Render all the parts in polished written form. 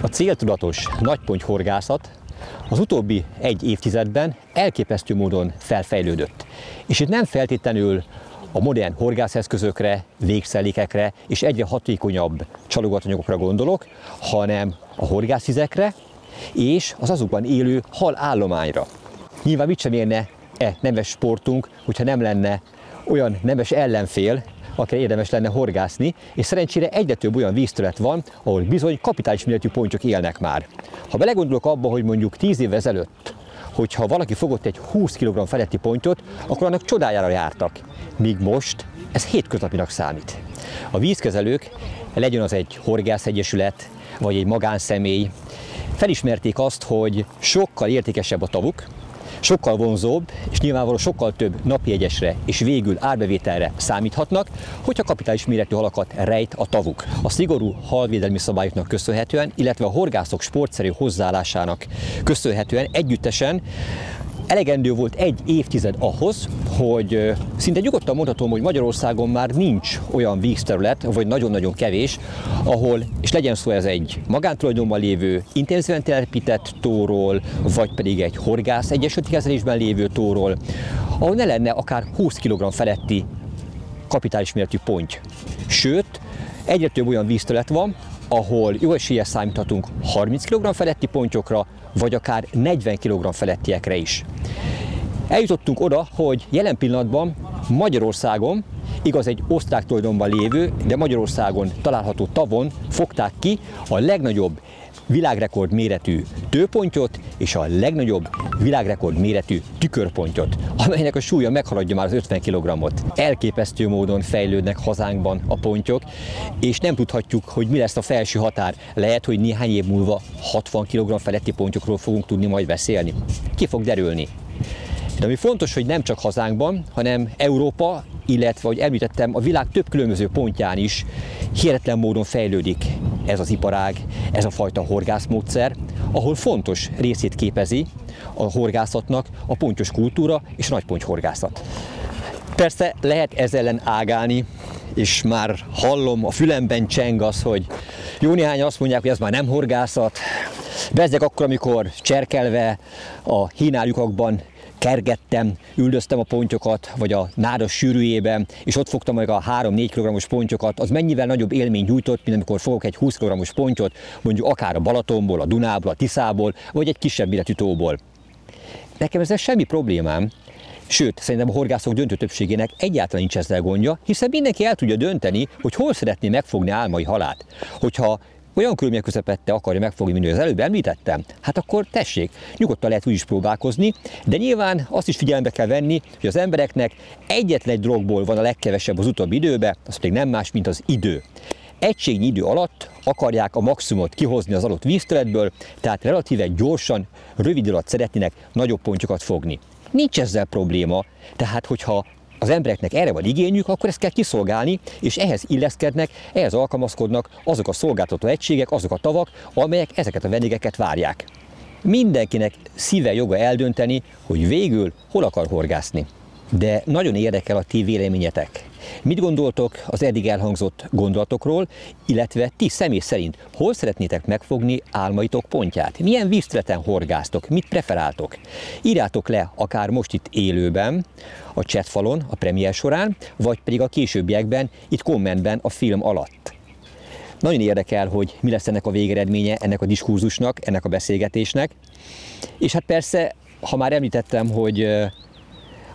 A céltudatos nagypontyhorgászat az utóbbi egy évtizedben elképesztő módon felfejlődött. És itt nem feltétlenül a modern horgászeszközökre, végszelékekre és egyre hatékonyabb csalogatanyagokra gondolok, hanem a horgászvizekre és az azokban élő halállományra. Nyilván mit sem érne nemes sportunk, hogyha nem lenne olyan nemes ellenfél, akire érdemes lenne horgászni, és szerencsére egyre több olyan vízterület van, ahol bizony kapitális méretű pontyok élnek már. Ha belegondolok abba, hogy mondjuk 10 évvel ezelőtt, hogyha valaki fogott egy 20 kg feletti pontyot, akkor annak csodájára jártak. Míg most ez hétköznapinak számít. A vízkezelők, legyen az egy horgászegyesület, vagy egy magánszemély, felismerték azt, hogy sokkal értékesebb a tavuk, sokkal vonzóbb, és nyilvánvalóan sokkal több napjegyesre és végül árbevételre számíthatnak, hogyha kapitális méretű halakat rejt a tavuk. A szigorú halvédelmi szabályoknak köszönhetően, illetve a horgászok sportszerű hozzáállásának köszönhetően együttesen elegendő volt egy évtized ahhoz, hogy szinte nyugodtan mondhatom, hogy Magyarországon már nincs olyan vízterület, vagy nagyon-nagyon kevés, ahol, és legyen szó ez egy magántulajdonban lévő, intenzíven telepített tóról, vagy pedig egy horgász egyesületi kezelésben lévő tóról, ahol ne lenne akár 20 kg feletti kapitális méretű ponty. Sőt, egyre több olyan vízterület van, ahol jó eséllyel számíthatunk 30 kg feletti pontyokra, vagy akár 40 kg felettiekre is. Eljutottunk oda, hogy jelen pillanatban Magyarországon, igaz egy osztrák tulajdonban lévő, de Magyarországon található tavon fogták ki a legnagyobb világrekord méretű tőpontyot és a legnagyobb világrekord méretű tükörpontyot, amelynek a súlya meghaladja már az 50 kg-ot. Elképesztő módon fejlődnek hazánkban a pontyok, és nem tudhatjuk, hogy mi lesz a felső határ. Lehet, hogy néhány év múlva 60 kg feletti pontyokról fogunk tudni majd beszélni. Ki fog derülni? De ami fontos, hogy nem csak hazánkban, hanem Európa, illetve, ahogy említettem, a világ több különböző pontján is hihetetlen módon fejlődik ez az iparág, ez a fajta horgászmódszer, ahol fontos részét képezi a horgászatnak a pontyos kultúra és a nagypontyhorgászat. Persze lehet ezzel ellen ágálni, és már hallom, a fülemben cseng az, hogy jó néhányan azt mondják, hogy ez már nem horgászat. Bezzeg akkor, amikor cserkelve a hínályukakban kergettem, üldöztem a pontyokat, vagy a nádas sűrűjében, és ott fogtam meg a 3-4 kg-os pontyokat, az mennyivel nagyobb élmény nyújtott, mint amikor fogok egy 20 kg-os pontyot, mondjuk akár a Balatonból, a Dunából, a Tiszából, vagy egy kisebb méretű tóból. Nekem ezzel semmi problémám, sőt, szerintem a horgászok döntő többségének egyáltalán nincs ezzel gondja, hiszen mindenki el tudja dönteni, hogy hol szeretné megfogni álmai halát. Hogyha olyan körülmények közepette akarja megfogni, mint az előbb említettem, hát akkor tessék, nyugodtan lehet úgy is próbálkozni, de nyilván azt is figyelembe kell venni, hogy az embereknek egyetlen egy dologból van a legkevesebb az utóbbi időben, az pedig nem más, mint az idő. Egységnyi idő alatt akarják a maximumot kihozni az adott vízterületből, tehát relatíve gyorsan, rövid alatt szeretnének nagyobb pontyokat fogni. Nincs ezzel probléma, tehát hogyha az embereknek erre van igényük, akkor ezt kell kiszolgálni, és ehhez illeszkednek, ehhez alkalmazkodnak azok a szolgáltató egységek, azok a tavak, amelyek ezeket a vendégeket várják. Mindenkinek szíve joga eldönteni, hogy végül hol akar horgászni. De nagyon érdekel a ti véleményetek. Mit gondoltok az eddig elhangzott gondolatokról, illetve ti személy szerint hol szeretnétek megfogni álmaitok pontját? Milyen vízterületen horgásztok? Mit preferáltok? Írjátok le akár most itt élőben, a chatfalon, a premier során, vagy pedig a későbbiekben, itt kommentben a film alatt. Nagyon érdekel, hogy mi lesz ennek a végeredménye, ennek a diskurzusnak, ennek a beszélgetésnek. És hát persze, ha már említettem, hogy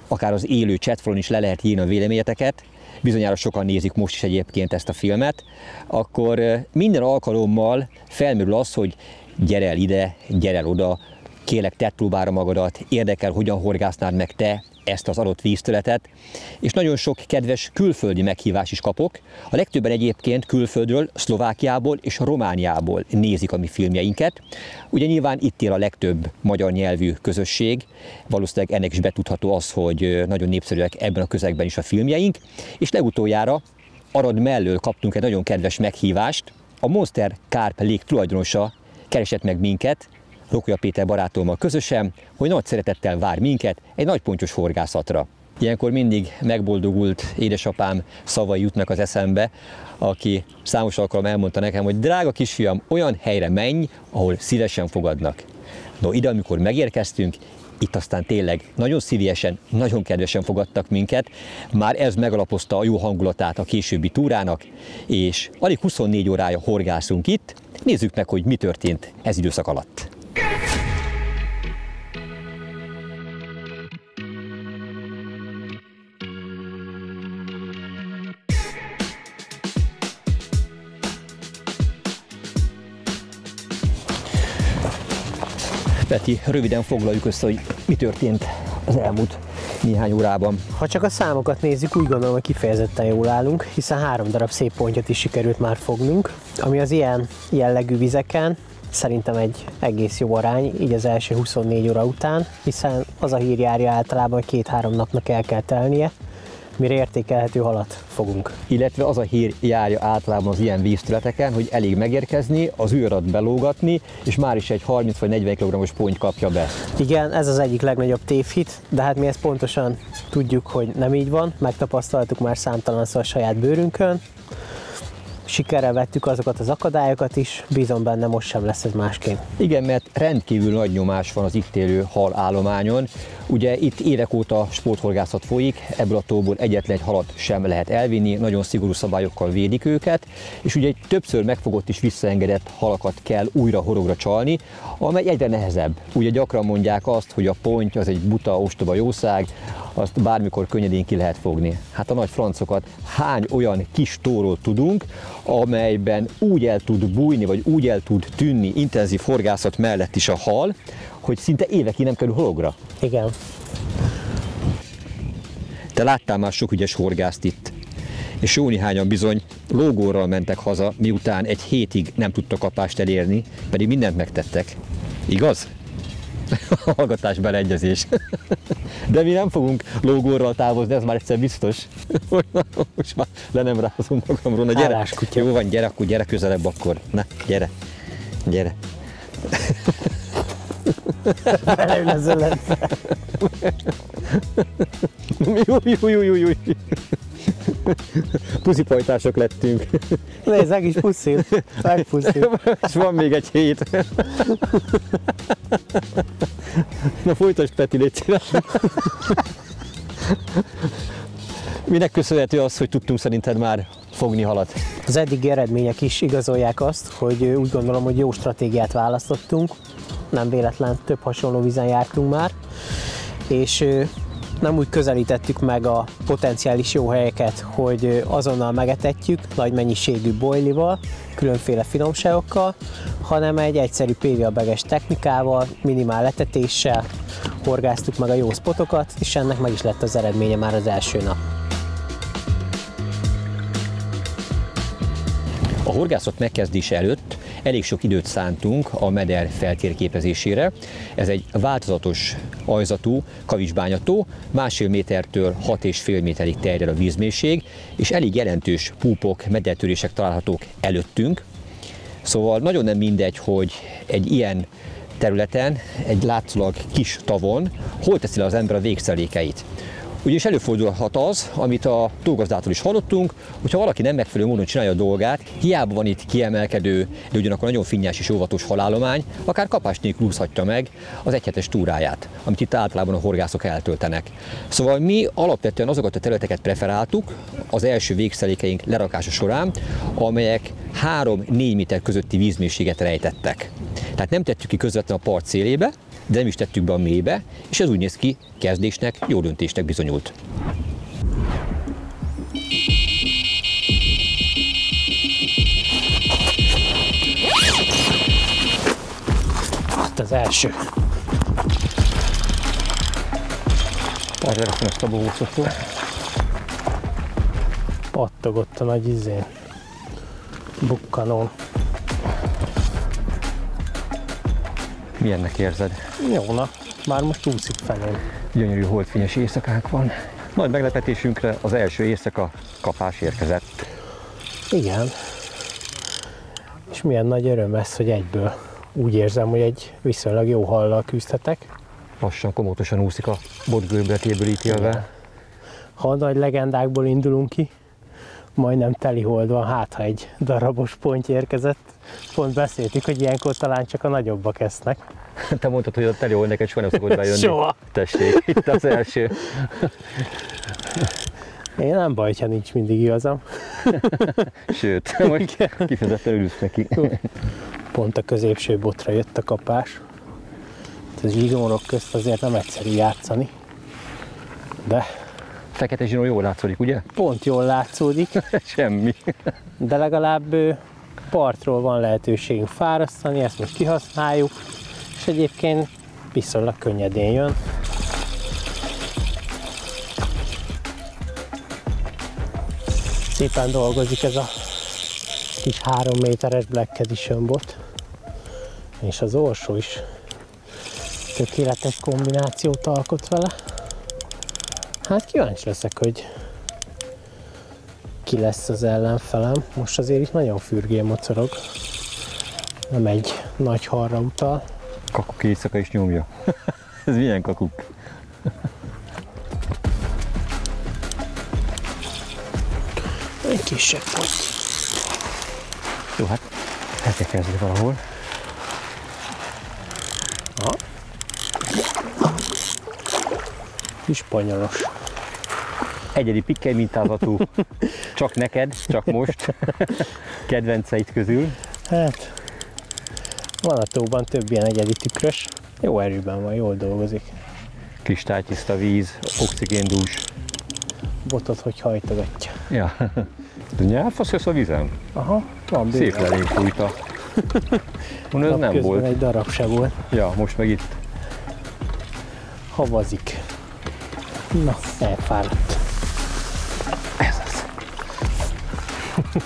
akár az élő chatfalon is le lehet írni a véleményeteket, bizonyára sokan nézik most is egyébként ezt a filmet, akkor minden alkalommal felmerül az, hogy gyere el ide, gyere el oda, kérlek tedd próbára magadat, érdekel, hogyan horgásznád meg te ezt az adott vízterületet, és nagyon sok kedves külföldi meghívás is kapok. A legtöbben egyébként külföldről, Szlovákiából és Romániából nézik a mi filmjeinket. Ugye nyilván itt él a legtöbb magyar nyelvű közösség, valószínűleg ennek is betudható az, hogy nagyon népszerűek ebben a közegben is a filmjeink, és legutoljára Arad mellől kaptunk egy nagyon kedves meghívást. A Monster Carp Lake tulajdonosa keresett meg minket, Rokolya Péter barátommal közösen, hogy nagy szeretettel vár minket egy nagypontyos horgászatra. Ilyenkor mindig megboldogult édesapám szavai jutnak az eszembe, aki számos alkalommal elmondta nekem, hogy drága kisfiam, olyan helyre menj, ahol szívesen fogadnak. No, ide, amikor megérkeztünk, itt aztán tényleg nagyon szívesen, nagyon kedvesen fogadtak minket, már ez megalapozta a jó hangulatát a későbbi túrának, és alig 24 órája horgászunk itt, nézzük meg, hogy mi történt ez időszak alatt. Peti, röviden foglaljuk össze, hogy mi történt az elmúlt néhány órában. Ha csak a számokat nézzük, úgy gondolom, hogy kifejezetten jól állunk, hiszen 3 darab szép pontyot is sikerült már fognunk, ami az ilyen jellegű vizeken szerintem egy egész jó arány, így az első 24 óra után, hiszen az a hír járja általában, hogy 2-3 napnak el kell telnie, mire értékelhető halat fogunk. Illetve az a hír járja általában az ilyen vízterületeken, hogy elég megérkezni, az űrat belógatni, és már is egy 30 vagy 40 kg-os ponty kapja be. Igen, ez az egyik legnagyobb tévhit, de hát mi ezt pontosan tudjuk, hogy nem így van, megtapasztaltuk már számtalanszor a saját bőrünkön. Sikerrel vettük azokat az akadályokat is, bízom benne, most sem lesz ez másként. Igen, mert rendkívül nagy nyomás van az itt élő hal állományon. Ugye itt évek óta sporthorgászat folyik, ebből a tóból egyetlen egy halat sem lehet elvinni, nagyon szigorú szabályokkal védik őket, és ugye egy többször megfogott és visszaengedett halakat kell újra horogra csalni, amely egyre nehezebb. Ugye gyakran mondják azt, hogy a ponty az egy buta, ostoba jószág, azt bármikor könnyedén ki lehet fogni. Hát a nagy francokat hány olyan kis tóról tudunk, amelyben úgy el tud bújni, vagy úgy el tud tűnni intenzív horgászat mellett is a hal, hogy szinte évekig nem kerül hologra. Igen. Te láttál már sok ügyes horgászt itt, és jó néhányan bizony lógórral mentek haza, miután egy hétig nem tudtak kapást elérni, pedig mindent megtettek. Igaz? Hallgatás, beleegyezés. De mi nem fogunk lógórral távozni, ez már egyszer biztos. Most már le nem rázom magamról. Na gyere, jó van, gyere, akkor gyere közelebb akkor. Na, gyere, gyere. Beleül az öletbe. Júj. Puszipajtások lettünk. Nézd, meg is puszil. Megpuszil. És van még egy hét. Na folytasd, Peti, légy szíves. Minek köszönhető az, hogy tudtunk szerinted már fogni halat? Az eddigi eredmények is igazolják azt, hogy úgy gondolom, hogy jó stratégiát választottunk. Nem véletlen, több hasonló vízen jártunk már, és nem úgy közelítettük meg a potenciális jó helyeket, hogy azonnal megetetjük nagy mennyiségű boilival, különféle finomságokkal, hanem egy egyszerű PVA-beges technikával, minimál letetéssel horgáztuk meg a jó spotokat, és ennek meg is lett az eredménye már az első nap. A horgászat megkezdése előtt elég sok időt szántunk a meder feltérképezésére. Ez egy változatos ajzatú kavicsbányató, 1,5 métertől 6,5 méterig terjed a vízmélység, és elég jelentős púpok, medertörések találhatók előttünk. Szóval nagyon nem mindegy, hogy egy ilyen területen, egy látszólag kis tavon, hol teszi le az ember a végszelékeit. Ugyanis előfordulhat az, amit a tógazdától is hallottunk, hogyha valaki nem megfelelő módon csinálja a dolgát, hiába van itt kiemelkedő, de ugyanakkor nagyon finnyás és óvatos halállomány, akár kapás nélkül úszhatja meg az egyhetes túráját, amit itt általában a horgászok eltöltenek. Szóval mi alapvetően azokat a területeket preferáltuk az első végszelékeink lerakása során, amelyek 3-4 méter közötti vízmélységet rejtettek. Tehát nem tettük ki közvetlenül a part szélébe, de nem is tettük be a mélybe, és ez úgy néz ki, kezdésnek, jó döntésnek bizonyult. Ott az első. Arra rakom ezt a bohócot. Pattogott a nagy izén. Bukkanon. Milyennek érzed? Jónak, már most úszik felén. Gyönyörű holdfényes éjszakánk van. Nagy meglepetésünkre az első éjszaka kapás érkezett. Igen. És milyen nagy öröm ez, hogy egyből úgy érzem, hogy egy viszonylag jó hallal küzdhetek. Lassan, komótosan úszik a botgörbületéből ítélve. Ha a nagy legendákból indulunk ki, majdnem teli hold van, hát ha egy darabos ponty érkezett. Pont beszéltük, hogy ilyenkor talán csak a nagyobbak esznek. Te mondtad, hogy a teli hold neked soha nem szokott bejönni. Soha. Tessék, itt az első. Én nem baj, ha nincs mindig igazam. Sőt, most kifejezetten örülsz neki. Pont a középső botra jött a kapás. Ez zsinórok közt azért nem egyszerű játszani. De Fekete zsinór jól látszódik, ugye? pont jól látszódik, Semmi. de legalább partról van lehetőségünk fárasztani, ezt most kihasználjuk, és egyébként viszonylag könnyedén jön. Szépen dolgozik ez a kis 3 méteres Black Edition bot, és az orsó is tökéletes kombinációt alkot vele. Hát kíváncsi leszek, hogy ki lesz az ellenfelem. Most azért itt nagyon fürgén mocorog. Nem egy nagy harra utal. Kakuk éjszaka is nyomja. Ez milyen kakuk? Egy kisebb pont. Jó, hát el kell kezdeni valahol. Kis panyalos. Egyedi pikkely mintázatú. Csak neked, csak most. Kedvenceid közül. Hát, van a tóban több ilyen egyedi tükrös. Jó erőben van, jól dolgozik. Kristálytiszta víz, oxigéndús. Botot, hogy hajtogatja. Ja. De nyelvfasz jössz a vízen? Aha, van bőven. Szép lelém fújta. Mondom, ez nem Napközben volt. egy darab se volt. Ja, most meg itt. Havazik. Na, elfáradt. Ez az.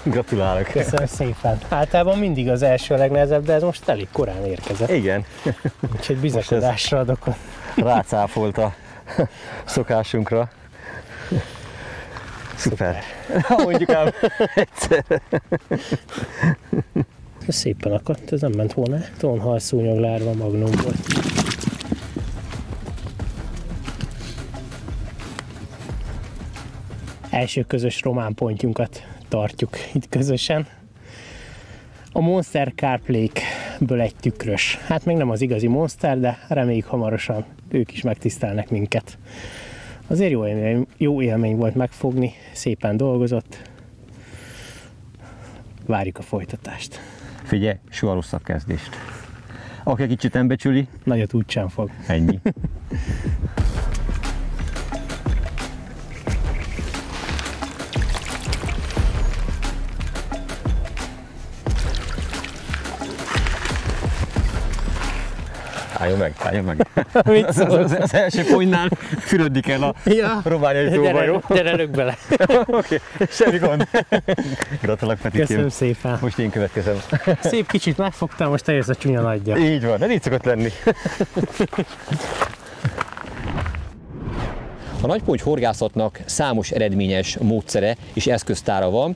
Gratulálok. Köszönöm szépen. Általában mindig az első a legnehezebb, de ez most elég korán érkezett. Igen. Úgyhogy bizakodásra adok. Rácáfolt a szokásunkra. Szuper. Mondjuk ám egyszer. Ez szépen akadt, ez nem ment volna. Tonhalszúnyog lárva magnum volt. Első közös román pontjunkat tartjuk itt közösen. A Monster Carp Lake-ből egy tükrös. Hát még nem az igazi Monster, de reméljük hamarosan ők is megtisztelnek minket. Azért jó élmény volt megfogni, szépen dolgozott. Várjuk a folytatást. Figyelj, soha rosszabb kezdést. Aki kicsit nem becsüli, Nagyot úgysem fog. ennyi. Álljon meg, álljon meg. Mit szólsz? Az első pontnál fürödni kell a romániai tóba, jó? Gyere, rög bele. Oké, semmi gond. Gratulálok, Petikém. Köszönöm szépen. Most én következem. Szép kicsit megfogtam, most eljössz a csúnya nagyja. Így van, ez így szokott lenni. A nagyponty horgászatnak számos eredményes módszere és eszköztára van.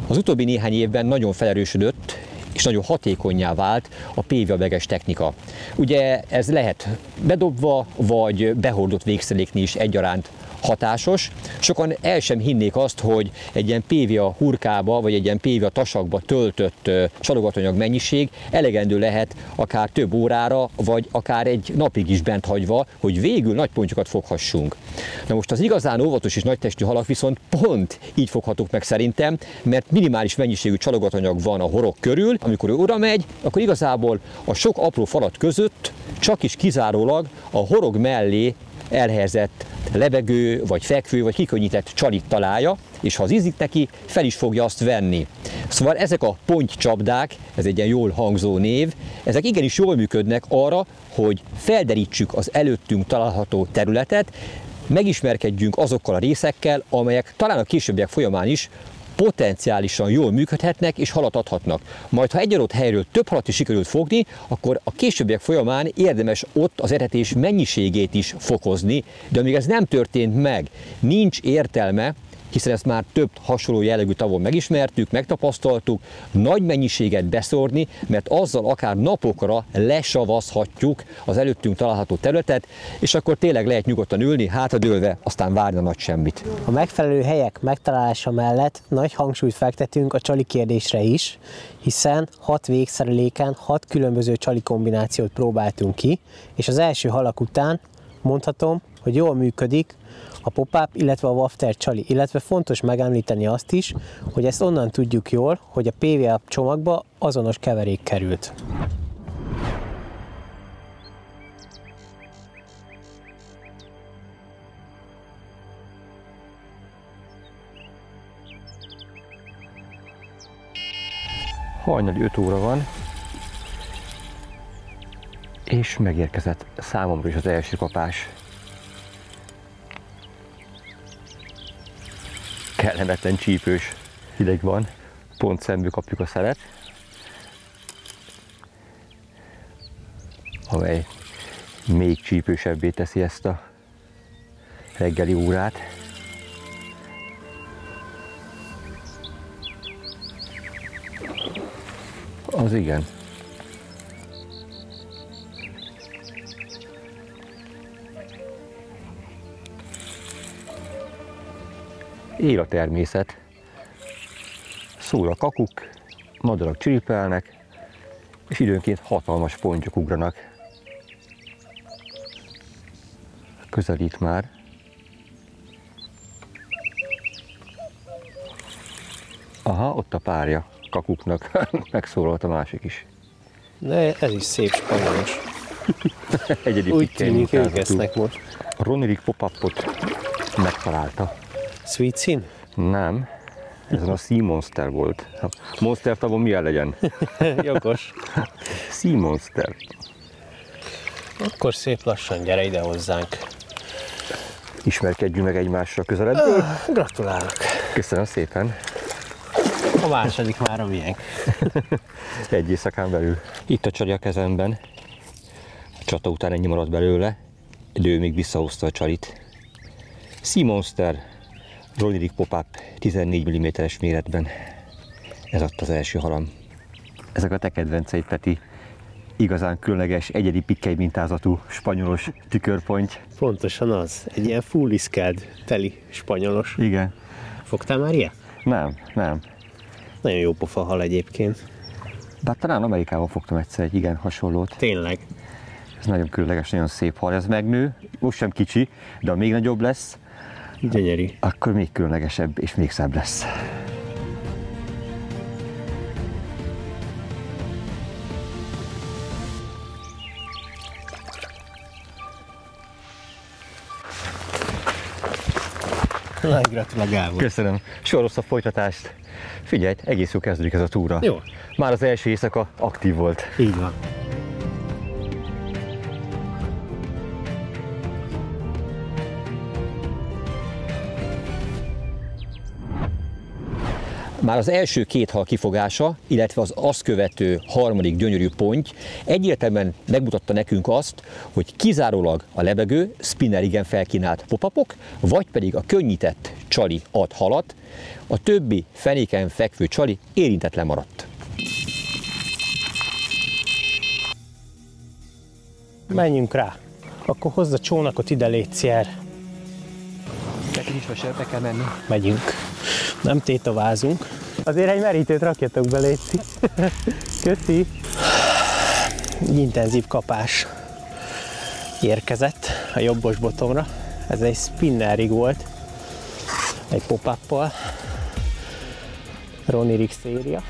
Az utóbbi néhány évben nagyon felerősödött és nagyon hatékonnyá vált a PVA-beges technika. Ugye ez lehet bedobva vagy behordott végszeréknél is egyaránt hatásos. Sokan el sem hinnék azt, hogy egy ilyen PVA hurkába vagy egy ilyen PVA tasakba töltött csalogatanyag mennyiség elegendő lehet akár több órára, vagy akár egy napig is bent hagyva, hogy végül nagy pontyokat foghassunk. Na most az igazán óvatos és nagytestű halak viszont pont így foghatók meg szerintem, mert minimális mennyiségű csalogatanyag van a horog körül. Amikor ő oda megy, akkor igazából a sok apró falat között csak is kizárólag a horog mellé elhelyezett lebegő, vagy fekvő, vagy kikönnyített csalit találja, és ha az ízik neki, fel is fogja azt venni. Szóval ezek a pontycsapdák, ez egy ilyen jól hangzó név, ezek igenis jól működnek arra, hogy felderítsük az előttünk található területet, megismerkedjünk azokkal a részekkel, amelyek talán a későbbiek folyamán is potenciálisan jól működhetnek és halat adhatnak. Majd ha egy adott helyről több halat is sikerült fogni, akkor a későbbiek folyamán érdemes ott az etetés mennyiségét is fokozni, de amíg ez nem történt meg, nincs értelme hiszen ezt már több hasonló jellegű tavon megismertük, megtapasztaltuk, nagy mennyiséget beszórni, mert azzal akár napokra lesavazhatjuk az előttünk található területet, és akkor tényleg lehet nyugodtan ülni, hátradőlve, aztán várni a nagy semmit. A megfelelő helyek megtalálása mellett nagy hangsúlyt fektetünk a csali kérdésre is, hiszen 6 végszereléken 6 különböző csali kombinációt próbáltunk ki, és az első halak után mondhatom, hogy jól működik a pop-up, illetve a wafter csali, illetve fontos megemlíteni azt is, hogy ezt onnan tudjuk jól, hogy a PVA csomagba azonos keverék került. Hajnali 5 óra van, és megérkezett számomra is az első kapás. Kellemetlen csípős hideg van, pont szemből kapjuk a szelet, amely még csípősebbé teszi ezt a reggeli órát. Az igen. Él a természet. Szól a kakuk, madarak csiripelnek, és időnként hatalmas pontyok ugranak. Közelít már. Aha, ott a párja kakuknak. Megszólalt a másik is. De ez is szép spanyolos. Egyedi úgy tűnik, ők esznek most. A Ronirik pop-upot megtalálta. Sweet szín? Nem, ezen a Sea Monster volt. A Monster tavon milyen legyen? Jogos. Sea Monster. Akkor szép lassan gyere ide hozzánk. Ismerkedjünk meg egymással közelebből. Gratulálok. Köszönöm szépen. A második már a miénk. Egy éjszakán belül. Itt a csali a kezemben. A csata után ennyi maradt belőle, de ő még visszahozta a csalit. Sea Monster, Ronirik pop-up 14 mm-es méretben. Ez ott az első halam. Ezek a te kedvenceid, Peti. Igazán különleges, egyedi pikkely mintázatú spanyolos tükörponty. Pontosan az. Egy ilyen fulliszkeld teli spanyolos. Igen. Fogtál már ilyet? Nem. Nagyon jó pofa hal egyébként. Bár talán Amerikában fogtam egyszer egy igen hasonlót. Tényleg. Ez nagyon különleges, nagyon szép hal. Ez megnő, most sem kicsi, de ha még nagyobb lesz, Gyönyörű. akkor még különlegesebb és még szebb lesz. Nagy gratulálok, Gábor. Köszönöm. Soros a folytatást. Figyelj, egész jó kezdődik ez a túra. Jó. Már az első éjszaka aktív volt. Így van. Már az első 2 hal kifogása, illetve az azt követő harmadik gyönyörű ponty egyértelműen megmutatta nekünk azt, hogy kizárólag a lebegő, spinnerigen felkínált pop-upok, vagy pedig a könnyített csali ad halat, a többi fenéken fekvő csali érintetlen maradt. Menjünk rá. Akkor hozd a csónakot ide, létszer. Neked is be kell menni. Megyünk. Nem tétovázunk. Azért egy merítőt rakjatok be, létszi. Köszi. Intenzív kapás érkezett a jobbos botomra. Ez egy spinner-rig volt. Egy pop-up-pal. Ronirik széria.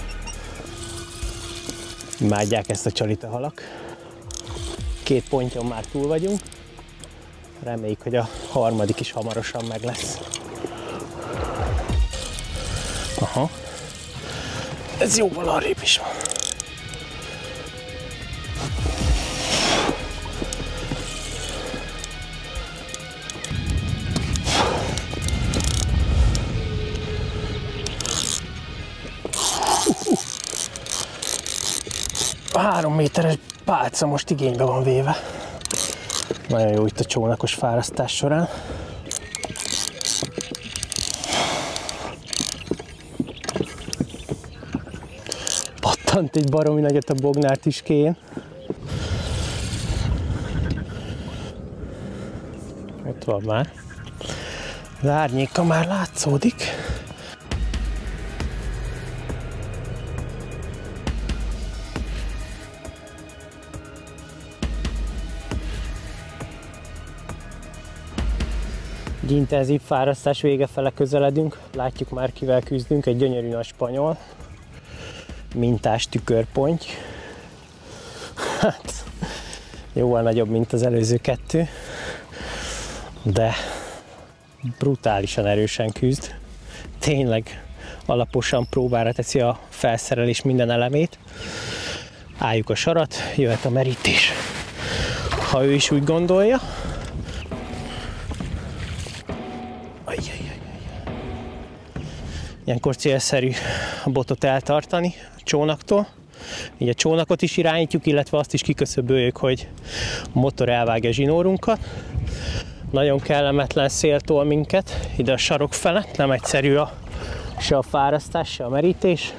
Imádják ezt a csalit a halak. 2 pontyon már túl vagyunk. Reméljük, hogy a harmadik is hamarosan meg lesz. Aha. Ez jóval arrébb is van. A 3 méteres pálca most igénybe van véve. Nagyon jó itt a csónakos fárasztás során. Pattant egy baromi nagyot a bognár tüskén. Ott van már. Az árnyéka már látszódik. Egy intenzív fárasztás vége fele közeledünk. Látjuk már, kivel küzdünk, egy gyönyörű nagy spanyol. Mintás tükörponty. Hát, jóval nagyobb, mint az előző kettő. De brutálisan erősen küzd. Tényleg alaposan próbára teszi a felszerelés minden elemét. Álljuk a sarat, jöhet a merítés. Ha ő is úgy gondolja. Ilyenkor célszerű a botot eltartani a csónaktól. Így a csónakot is irányítjuk, illetve azt is kiköszöböljük, hogy a motor elvágja a zsinórunkat. Nagyon kellemetlen szél tol minket ide a sarok fele, nem egyszerű se a fárasztás, se a merítés.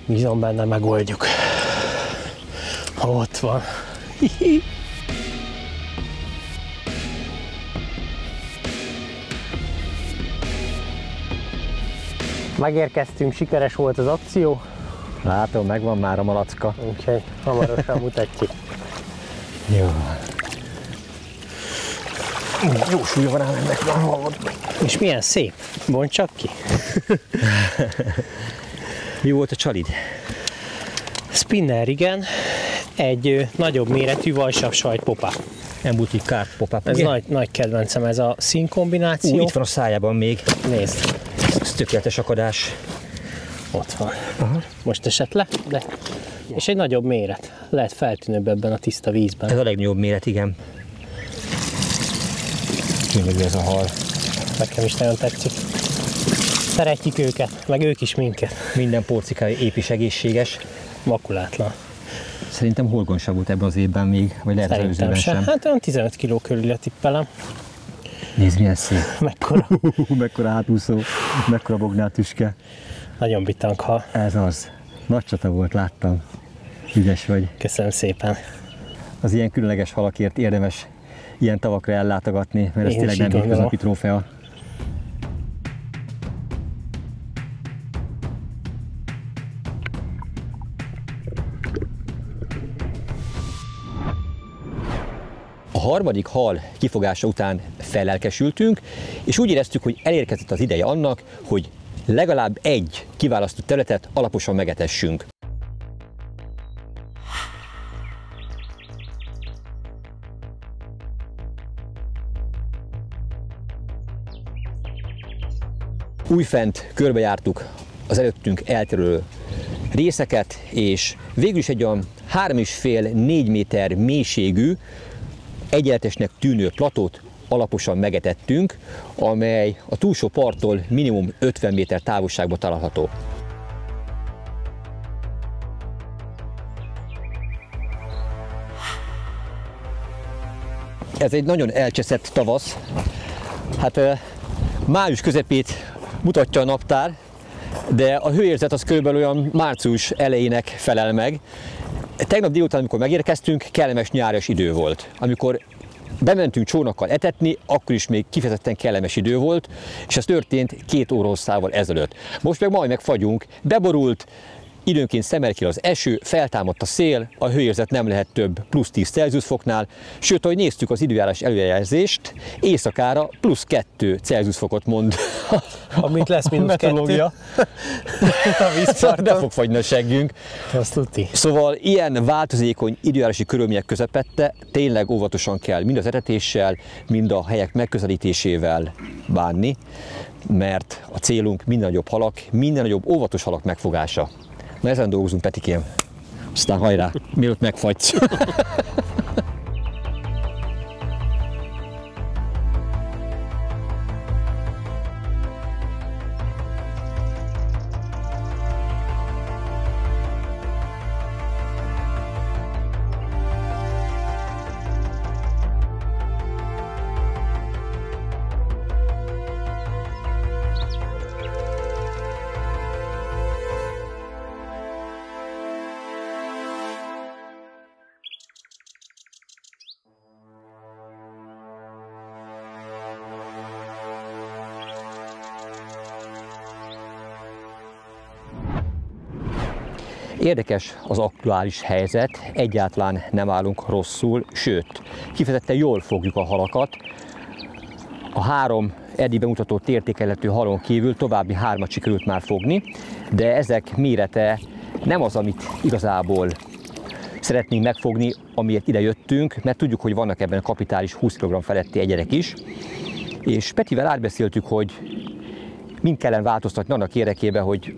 Bízom benne, megoldjuk. Ott van. Megérkeztünk, sikeres volt az akció. Látom, megvan már a malacka. Úgyhogy hamarosan mutatjuk. Jó. Jó súlya van ám ennek, van hallod. És milyen szép. Bonts csak ki. Mi volt a csalid? Spinner, igen. Egy nagyobb méretű vajsabb sajtpopa. Embuti kárpopap. Ez nagy kedvencem, ez a színkombináció. Itt van a szájában még. Nézd. Ez tökéletes akadás. Ott van. Aha. Most esett le, de... És egy nagyobb méret. Lehet feltűnőbb ebben a tiszta vízben. Ez a legnagyobb méret, igen. Mindig ez a hal. Nekem is nagyon tetszik. Szeretjük őket, meg ők is minket. Minden porcikája épp és egészséges. Makulátlan. Szerintem horgon sem volt ebben az évben még, vagy lehet az előzőben sem. Hát olyan 15 kg körül tippelem. Nézd, milyen szép. Mekkora. Mekkora hátúszó, mekkora bognár tüske. Nagyon bitang hal. Ez az. Nagy csata volt, láttam. Ügyes vagy. Köszönöm szépen. Az ilyen különleges halakért érdemes ilyen tavakra ellátogatni, mert ez tényleg nem hétköznapi trófea. A harmadik hal kifogása után fellelkesültünk, és úgy éreztük, hogy elérkezett az ideje annak, hogy legalább egy kiválasztott területet alaposan megetessünk. Újfent körbejártuk az előttünk elterülő részeket, és végül is egy olyan 3,5-4 méter mélységű, egyenletesnek tűnő platót alaposan megetettünk, amely a túlsó parttól minimum 50 méter távolságban található. Ez egy nagyon elcseszett tavasz. Hát május közepét mutatja a naptár, de a hőérzet az körülbelül olyan március elejének felel meg. Tegnap délután, amikor megérkeztünk, kellemes nyáros idő volt. Amikor bementünk csónakkal etetni, akkor is még kifejezetten kellemes idő volt, és ez történt 2 órahosszával ezelőtt. Most meg majd megfagyunk, beborult, időnként szemelkél az eső, feltámadt a szél, a hőérzet nem lehet több plusz 10 Celsius foknál, sőt, ahogy néztük az időjárás előrejelzést, éjszakára plusz 2 Celsius fokot mond amit lesz mínusz 2. A vízparton. Be fog fagyni a seggünk. Azt tudti. Szóval ilyen változékony időjárási körülmények közepette tényleg óvatosan kell mind az etetéssel, mind a helyek megközelítésével bánni, mert a célunk minden nagyobb halak, minden nagyobb óvatos halak megfogása. Na ezen dolgozunk, Petikém. Aztán hajrá, mielőtt megfagysz. Érdekes az aktuális helyzet, egyáltalán nem állunk rosszul, sőt, kifejezetten jól fogjuk a halakat. A 3 eddig bemutatott értékelhető halon kívül további 3-at sikerült már fogni, de ezek mérete nem az, amit igazából szeretnénk megfogni, amiért ide jöttünk, mert tudjuk, hogy vannak ebben a kapitális 20 kg feletti egyedek is, és Petivel átbeszéltük, hogy mind kellene változtatni annak érdekében, hogy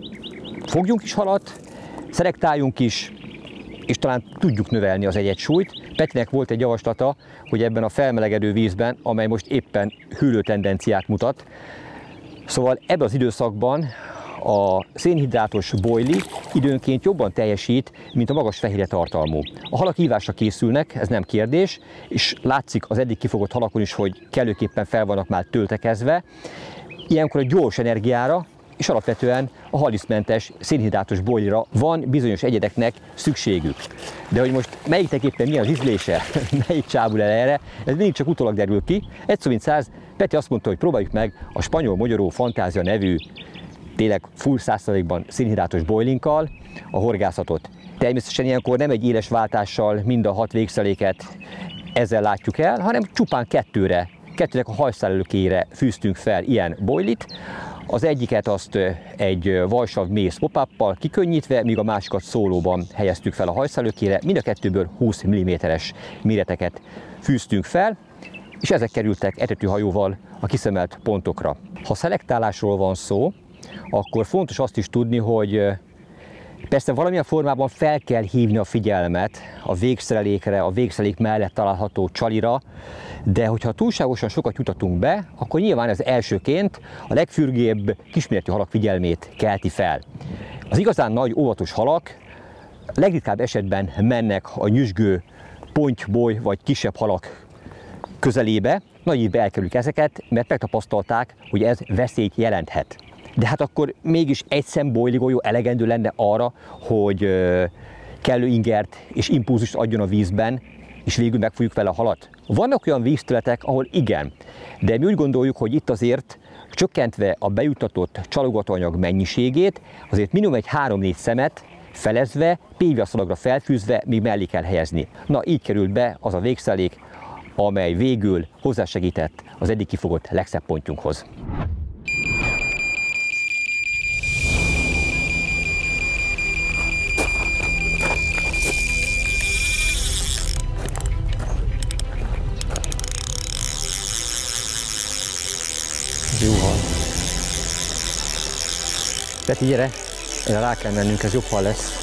fogjunk is halat, szelektáljunk is, és talán tudjuk növelni az egyetsúlyt. Petinek volt egy javaslata, hogy ebben a felmelegedő vízben, amely most éppen hűlő tendenciát mutat, szóval ebben az időszakban a szénhidrátos bojli időnként jobban teljesít, mint a magas fehérje tartalmú. A halak ívásra készülnek, ez nem kérdés, és látszik az eddig kifogott halakon is, hogy kellőképpen fel vannak már töltekezve. Ilyenkor a gyors energiára és alapvetően a halisztmentes szénhidrátos bojlira van bizonyos egyedeknek szükségük. De hogy most melyiknek éppen milyen az ízlése, melyik csábul el erre, ez mindig csak utólag derül ki. Egy szó mint 100, Peti azt mondta, hogy próbáljuk meg a spanyol mogyoró fantázia nevű, tényleg full 100%-ban szénhidrátos bojlinkkal a horgászatot. Természetesen ilyenkor nem egy éles váltással mind a 6 végszeléket ezzel látjuk el, hanem csupán kettőnek a hajszálelőkére fűztünk fel ilyen bojlit. Az egyiket azt egy vajsav mész pop-uppal kikönnyítve, míg a másikat szólóban helyeztük fel a hajszálelőkére. Mind a kettőből 20 mm-es méreteket fűztünk fel, és ezek kerültek etetőhajóval a kiszemelt pontokra. Ha szelektálásról van szó, akkor fontos azt is tudni, hogy persze valamilyen formában fel kell hívni a figyelmet a végszerelékre, a végszerelék mellett található csalira, de hogyha túlságosan sokat jutatunk be, akkor nyilván ez elsőként a legfürgébb kisméretű halak figyelmét kelti fel. Az igazán nagy óvatos halak legritkább esetben mennek a nyüzsgő pontyboly vagy kisebb halak közelébe, nagy ívbe elkerülik ezeket, mert megtapasztalták, hogy ez veszélyt jelenthet. De hát akkor mégis egy szem bojligolyó elegendő lenne arra, hogy kellő ingert és impulzust adjon a vízben, és végül megfújjuk vele a halat. Vannak olyan vízterületek, ahol igen, de mi úgy gondoljuk, hogy itt azért csökkentve a bejuttatott csalogatóanyag mennyiségét, azért minimum egy 3-4 szemet felezve, PVA szalagra felfűzve még mellé kell helyezni. Na, így került be az a végszelék, amely végül hozzásegített az eddig kifogott legszebb pontjunkhoz. Jó hal. Peti, gyere, erre rá kell mennünk, ez jobb hal lesz.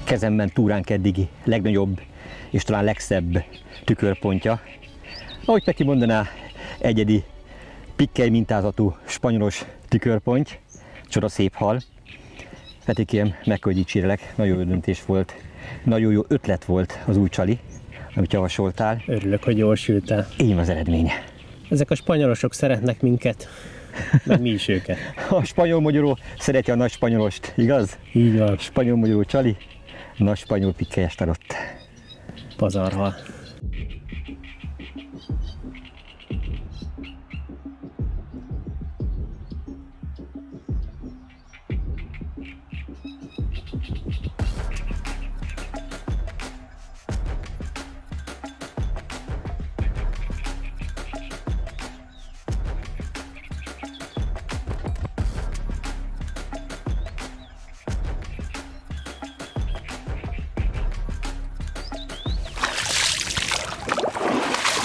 Kezemben túránk eddigi legnagyobb és talán legszebb tükörpontja. Ahogy Peti mondaná, egyedi pikkely mintázatú spanyolos tükörponty, csoda szép hal. Petikém, meg hogy dicsérlek, nagyon jó döntés volt, nagyon jó ötlet volt az új csali, amit javasoltál. Örülök, hogy jól sültál. Én az eredménye. Ezek a spanyolosok szeretnek minket meg mi is őket. A spanyol magyaró szereti a nagy spanyolost, igaz? Így van. Spanyol magyaró csali, nagy spanyol pikkelyest adott. Pazarhal.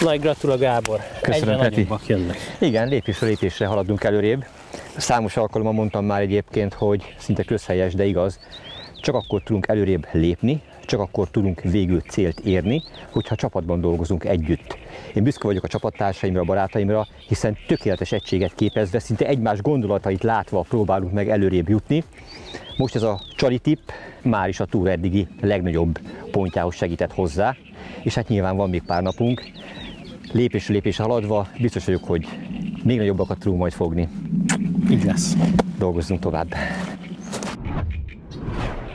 Nagy gratula, Gábor! Köszönöm, egyre Peti. nagyobbak jönnek. Igen, lépésről lépésre haladunk előrébb. Számos alkalommal mondtam már egyébként, hogy szinte közhelyes, de igaz, csak akkor tudunk előrébb lépni, csak akkor tudunk végül célt érni, hogyha csapatban dolgozunk együtt. Én büszke vagyok a csapattársaimra, a barátaimra, hiszen tökéletes egységet képezve, szinte egymás gondolatait látva próbálunk meg előrébb jutni. Most ez a csali tipp már is a túra eddigi legnagyobb pontjához segített hozzá, és hát nyilván van még pár napunk. Lépésről lépésre haladva biztos vagyok, hogy még nagyobbakat tudunk majd fogni. Így lesz. Dolgozzunk tovább.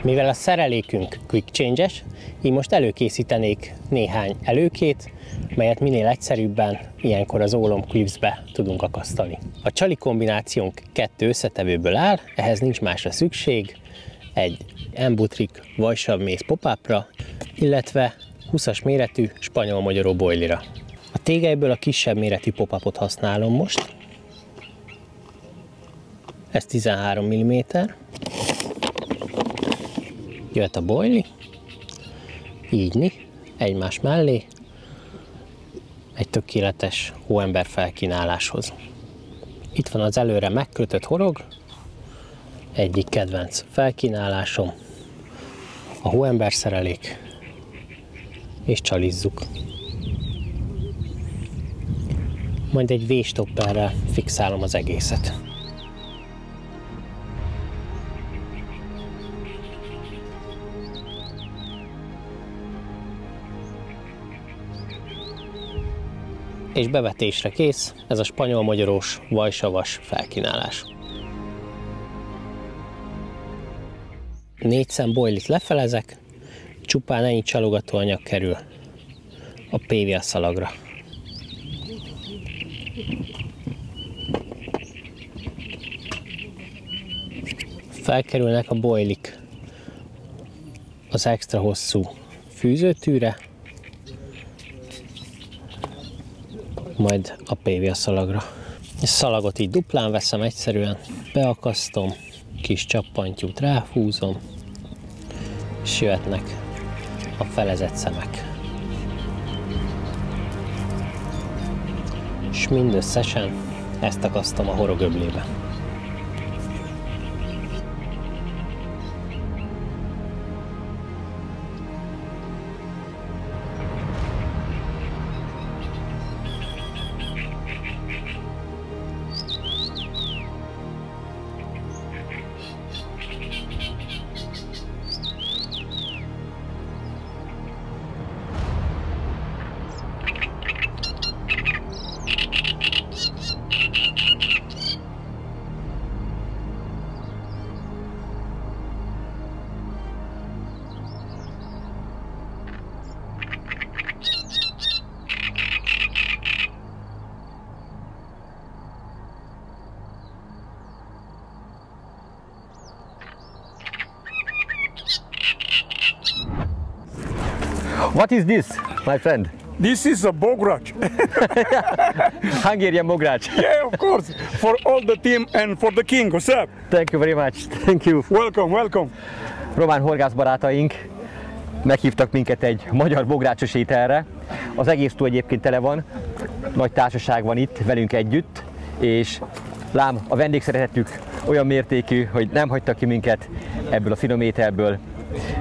Mivel a szerelékünk quick change-es, így most előkészítenék néhány előkét, melyet minél egyszerűbben ilyenkor az ólom clipsbe tudunk akasztani. A csali kombinációnk 2 összetevőből áll, ehhez nincs másra szükség, egy Embutrik vajsav mész pop-upra, illetve 20-as méretű spanyol magyaró boilira. A tégelyből a kisebb méretű pop-upot használom most. Ez 13 mm. Jöhet a boili, ígyni, egymás mellé, egy tökéletes hóember felkínáláshoz. Itt van az előre megkötött horog, egyik kedvenc felkínálásom, a hóember szerelék, és csalizzuk. Majd egy V-stopperrel fixálom az egészet. És bevetésre kész ez a spanyol-magyarós vajsavas felkínálás. 4 szem boilit lefelezek, csupán ennyi csalogatóanyag kerül a PVA szalagra. Felkerülnek a boilik az extra hosszú fűzőtűre, majd a PVA szalagra. A szalagot így duplán veszem egyszerűen, beakasztom, kis csappantyút ráhúzom, és jöhetnek a felezett szemek. És mindösszesen ezt akasztom a horogöblébe. What is this, my friend? This is a bograch. Hungarian bograch. Yeah, of course. For all the team and for the king. What's up? Thank you very much. Thank you. Welcome, welcome. Román horgászbarátaink meghívtak minket egy magyar bográcsos ételre. Az egész tó egyébként tele van, nagy társaság van itt velünk együtt, és lám a vendégszeretetük olyan mértékű, hogy nem hagytak ki minket ebből a finom ételből.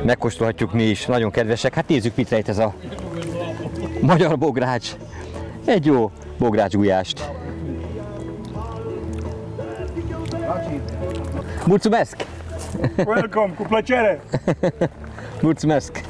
Megkóstolhatjuk mi is, nagyon kedvesek. Hát nézzük, mit rejt ez a magyar bogrács. Egy jó bográcsgulyást. Mulțumesc! Welcome, cu plăcere. Mulțumesc!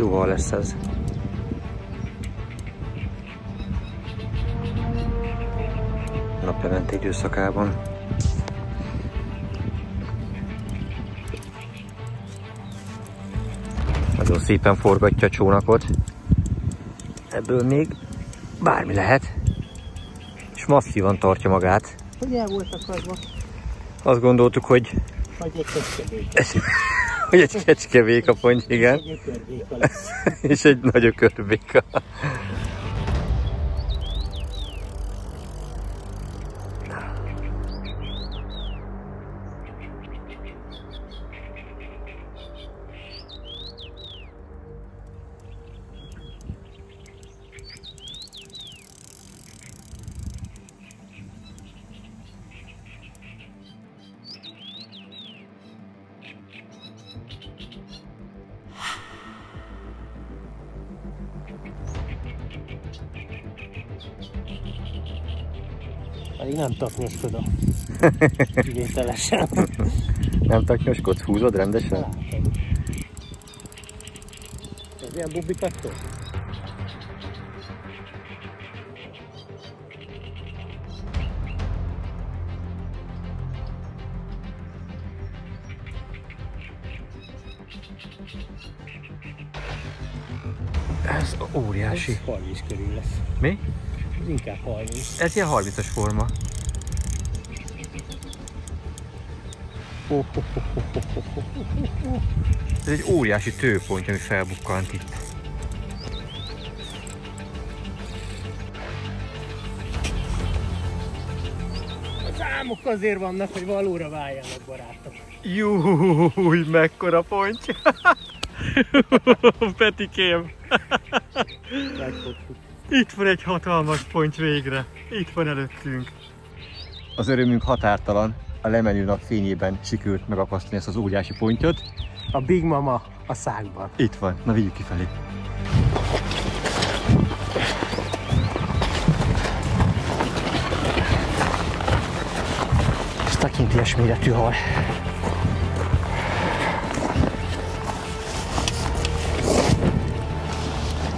Jó hal lesz ez. Naplemente időszakában. Nagyon szépen forgatja a csónakot. Ebből még bármi lehet. És masszívan tartja magát. Hogy el volt akadva? Azt gondoltuk, hogy Vagy egy kecskevék. hogy egy kecskevéka ponty, igen. Egy ökörbéka lesz. És egy nagy ökörbéka. Pedig nem taknyoskodom. Kivételesen. Nem taknyoskodsz, húzod rendesen? Ez ilyen bubikattól? Ez óriási. Ez 30 körül lesz. Mi? Ez inkább 30. Ez ilyen 30-as forma. Ez egy óriási tőpont, ami felbukkant itt. A számok azért vannak, hogy valóra váljanak, barátok. Júj, mekkora ponty! Petikém! Megfogtuk. Itt van egy hatalmas ponty végre. Itt van előttünk. Az örömünk határtalan. A lemenő nap fényében sikerült megakasztani ezt az óriási pontyot. A Big Mama a szákban. Itt van. Na, vigyük kifelé. Ez tekintélyes méretű hal.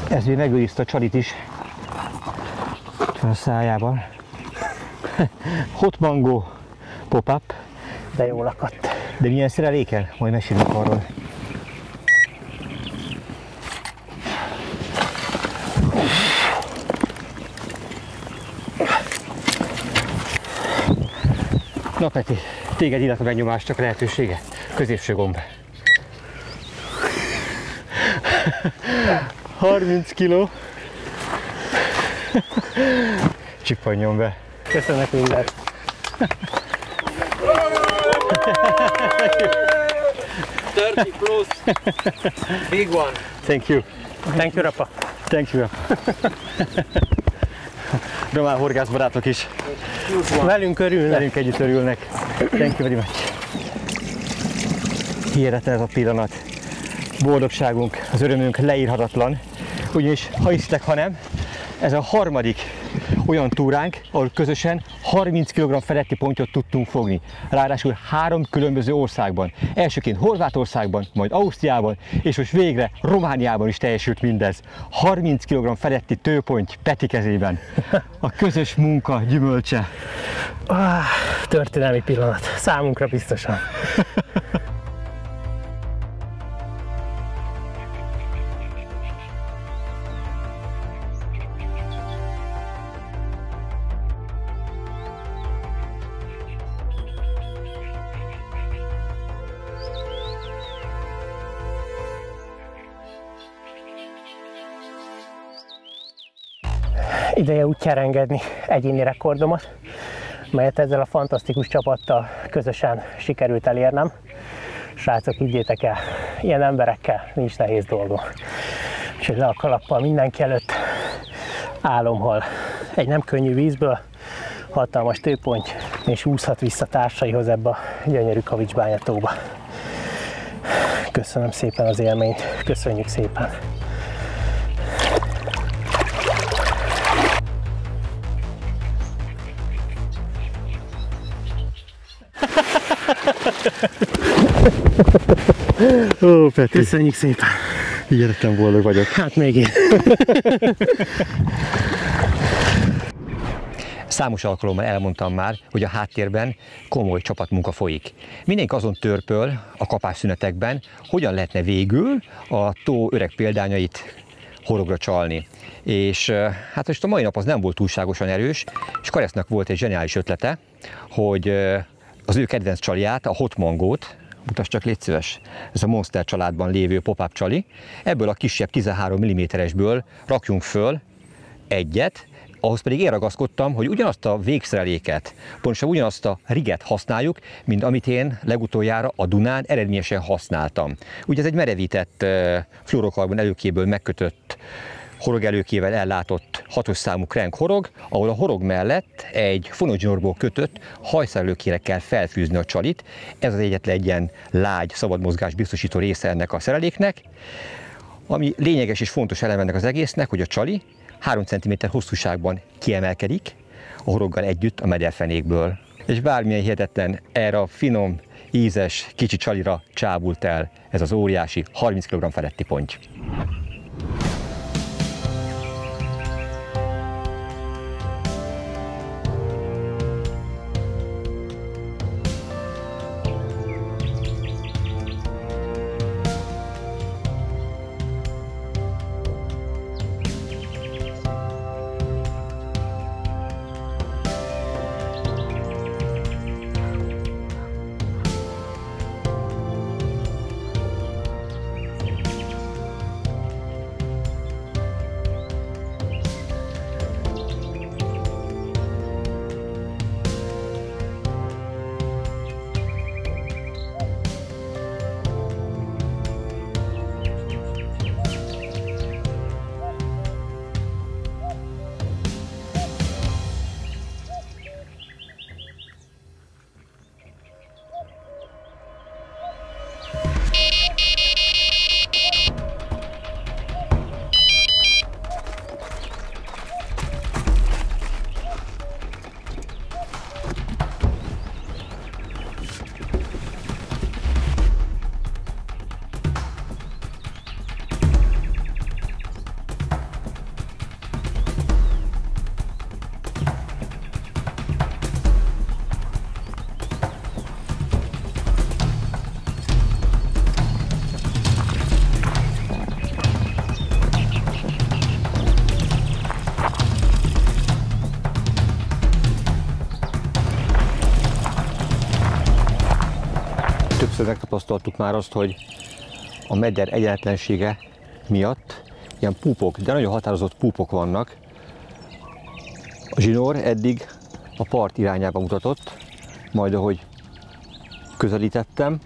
Ez még megőrizte a csalit is. Itt van a szájában. Hot mango pop-up. De jól akadt. De milyen szereléken? Majd mesélünk arról. Na Peti, téged illet a benyomás, csak lehetősége. Középső gomb. 30 kiló. Csippanjon be. Köszönök mindent. Big one. Thank you. Thank you, Rapa. Thank you. Román horgászbarátok is Velünk örülnek. velünk együtt örülnek. Thank you very much. Hihetetlen ez a pillanat. Boldogságunk, az örömünk leírhatatlan. Ugyanis, ha hisztek, ha nem, ez a harmadik olyan túránk, ahol közösen 30 kg feletti pontyot tudtunk fogni. Ráadásul 3 különböző országban. Elsőként Horvátországban, majd Ausztriában, és most végre Romániában is teljesült mindez. 30 kg feletti tőponty Peti kezében. A közös munka gyümölcse. Történelmi pillanat. Számunkra biztosan. Ideje útjára engedni egyéni rekordomat, melyet ezzel a fantasztikus csapattal közösen sikerült elérnem. Srácok, higgyétek el, ilyen emberekkel nincs nehéz dolgom. Úgyhogy le a kalappal mindenki előtt, álomhal egy nem könnyű vízből, hatalmas tőponty, és úszhat vissza társaihoz ebbe a gyönyörű Kavicsbányatóba. Köszönöm szépen az élményt, köszönjük szépen! Ó, Peti. Köszönjük szépen! Hihetetlen boldog vagyok. Hát még én. Számos alkalommal elmondtam már, hogy a háttérben komoly csapatmunka folyik. Mindenki azon törpöl a kapásszünetekben, hogyan lehetne végül a tó öreg példányait horogra csalni. És hát most a mai nap az nem volt túlságosan erős, és Karesznak volt egy zseniális ötlete, hogy az ő kedvenc csaliját, a Hot Mangót, mutasd csak, légy szíves, ez a Monster családban lévő pop-up csali, ebből a kisebb 13 mm-esből rakjunk föl egyet, ahhoz pedig én ragaszkodtam, hogy ugyanazt a végszereléket, pontosan ugyanazt a riget használjuk, mint amit én legutoljára a Dunán eredményesen használtam. Ugye ez egy merevített fluorokarbon előkéből megkötött horogelőkével ellátott 6-os számú krenk horog, ahol a horog mellett egy fonódzsinórból kötött hajszálelőkére kell felfűzni a csalit. Ez az egyetlen egy ilyen lágy, szabad mozgás biztosító része ennek a szereléknek. Ami lényeges és fontos elem ennek az egésznek, hogy a csali 3 cm hosszúságban kiemelkedik a horoggal együtt a mederfenékből. És bármilyen hihetetlen, erre a finom, ízes, kicsi csalira csábult el ez az óriási 30 kg feletti ponty. Többször megtapasztaltuk már azt, hogy a meder egyenletlensége miatt ilyen púpok, de nagyon határozott púpok vannak. A zsinór eddig a part irányába mutatott, majd ahogy közelítettem,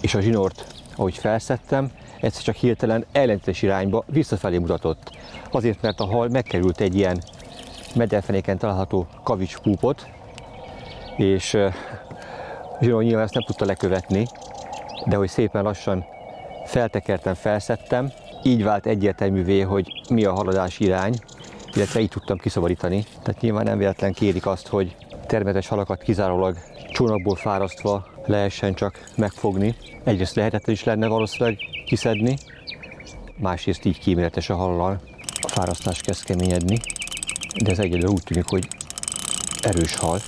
és a zsinort, ahogy felszedtem, egyszer csak hirtelen ellentétes irányba visszafelé mutatott. Azért, mert a hal megkerült egy ilyen mederfenéken található kavics púpot, és a zsinór nyilván ezt nem tudta lekövetni, de hogy szépen lassan feltekertem, felszedtem, így vált egyértelművé, hogy mi a haladási irány, illetve így tudtam kiszabadítani. Tehát nyilván nem véletlen kérik azt, hogy természetes halakat kizárólag csónakból fárasztva lehessen csak megfogni. Egyrészt lehetetlen is lenne valószínűleg kiszedni, másrészt így kíméletes a hallal. A fárasztás kezd keményedni, de ez egyelőre úgy tűnik, hogy erős hal.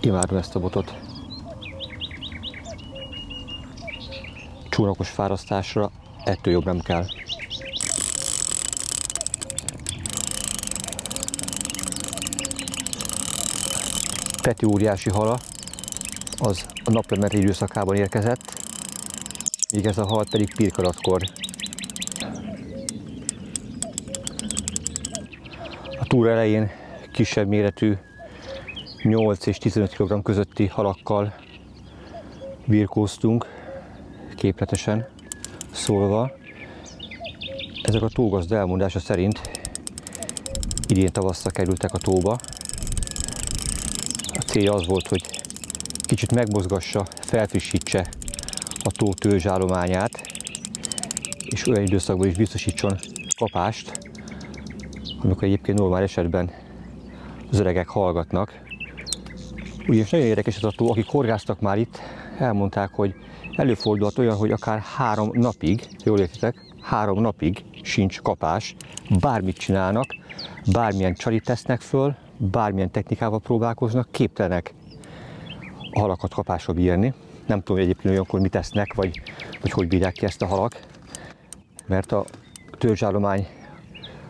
Imádom ezt a botot. Csónakos fárasztásra ettől jobb nem kell. Peti óriási hala, az a naplementi időszakában érkezett, míg ez a hal pedig pirkadatkor. A túra elején kisebb méretű 8 és 15 kg közötti halakkal birkóztunk, képletesen szólva. Ezek a tógazda elmondása szerint idén tavasszal kerültek a tóba. A célja az volt, hogy kicsit megmozgassa, felfrissítse a tó törzsállományát, és olyan időszakban is biztosítson kapást, amikor egyébként normál esetben az öregek hallgatnak. Ugyanis nagyon érdekes ez a tó, akik horgásztak már itt, elmondták, hogy előfordulhat olyan, hogy akár 3 napig, jól értitek, 3 napig sincs kapás, bármit csinálnak, bármilyen csalit tesznek föl, bármilyen technikával próbálkoznak, képtelenek a halakat kapásra bírni. Nem tudom, hogy egyébként olyankor mit tesznek, vagy hogy bírják ki ezt a halak, mert a törzsállomány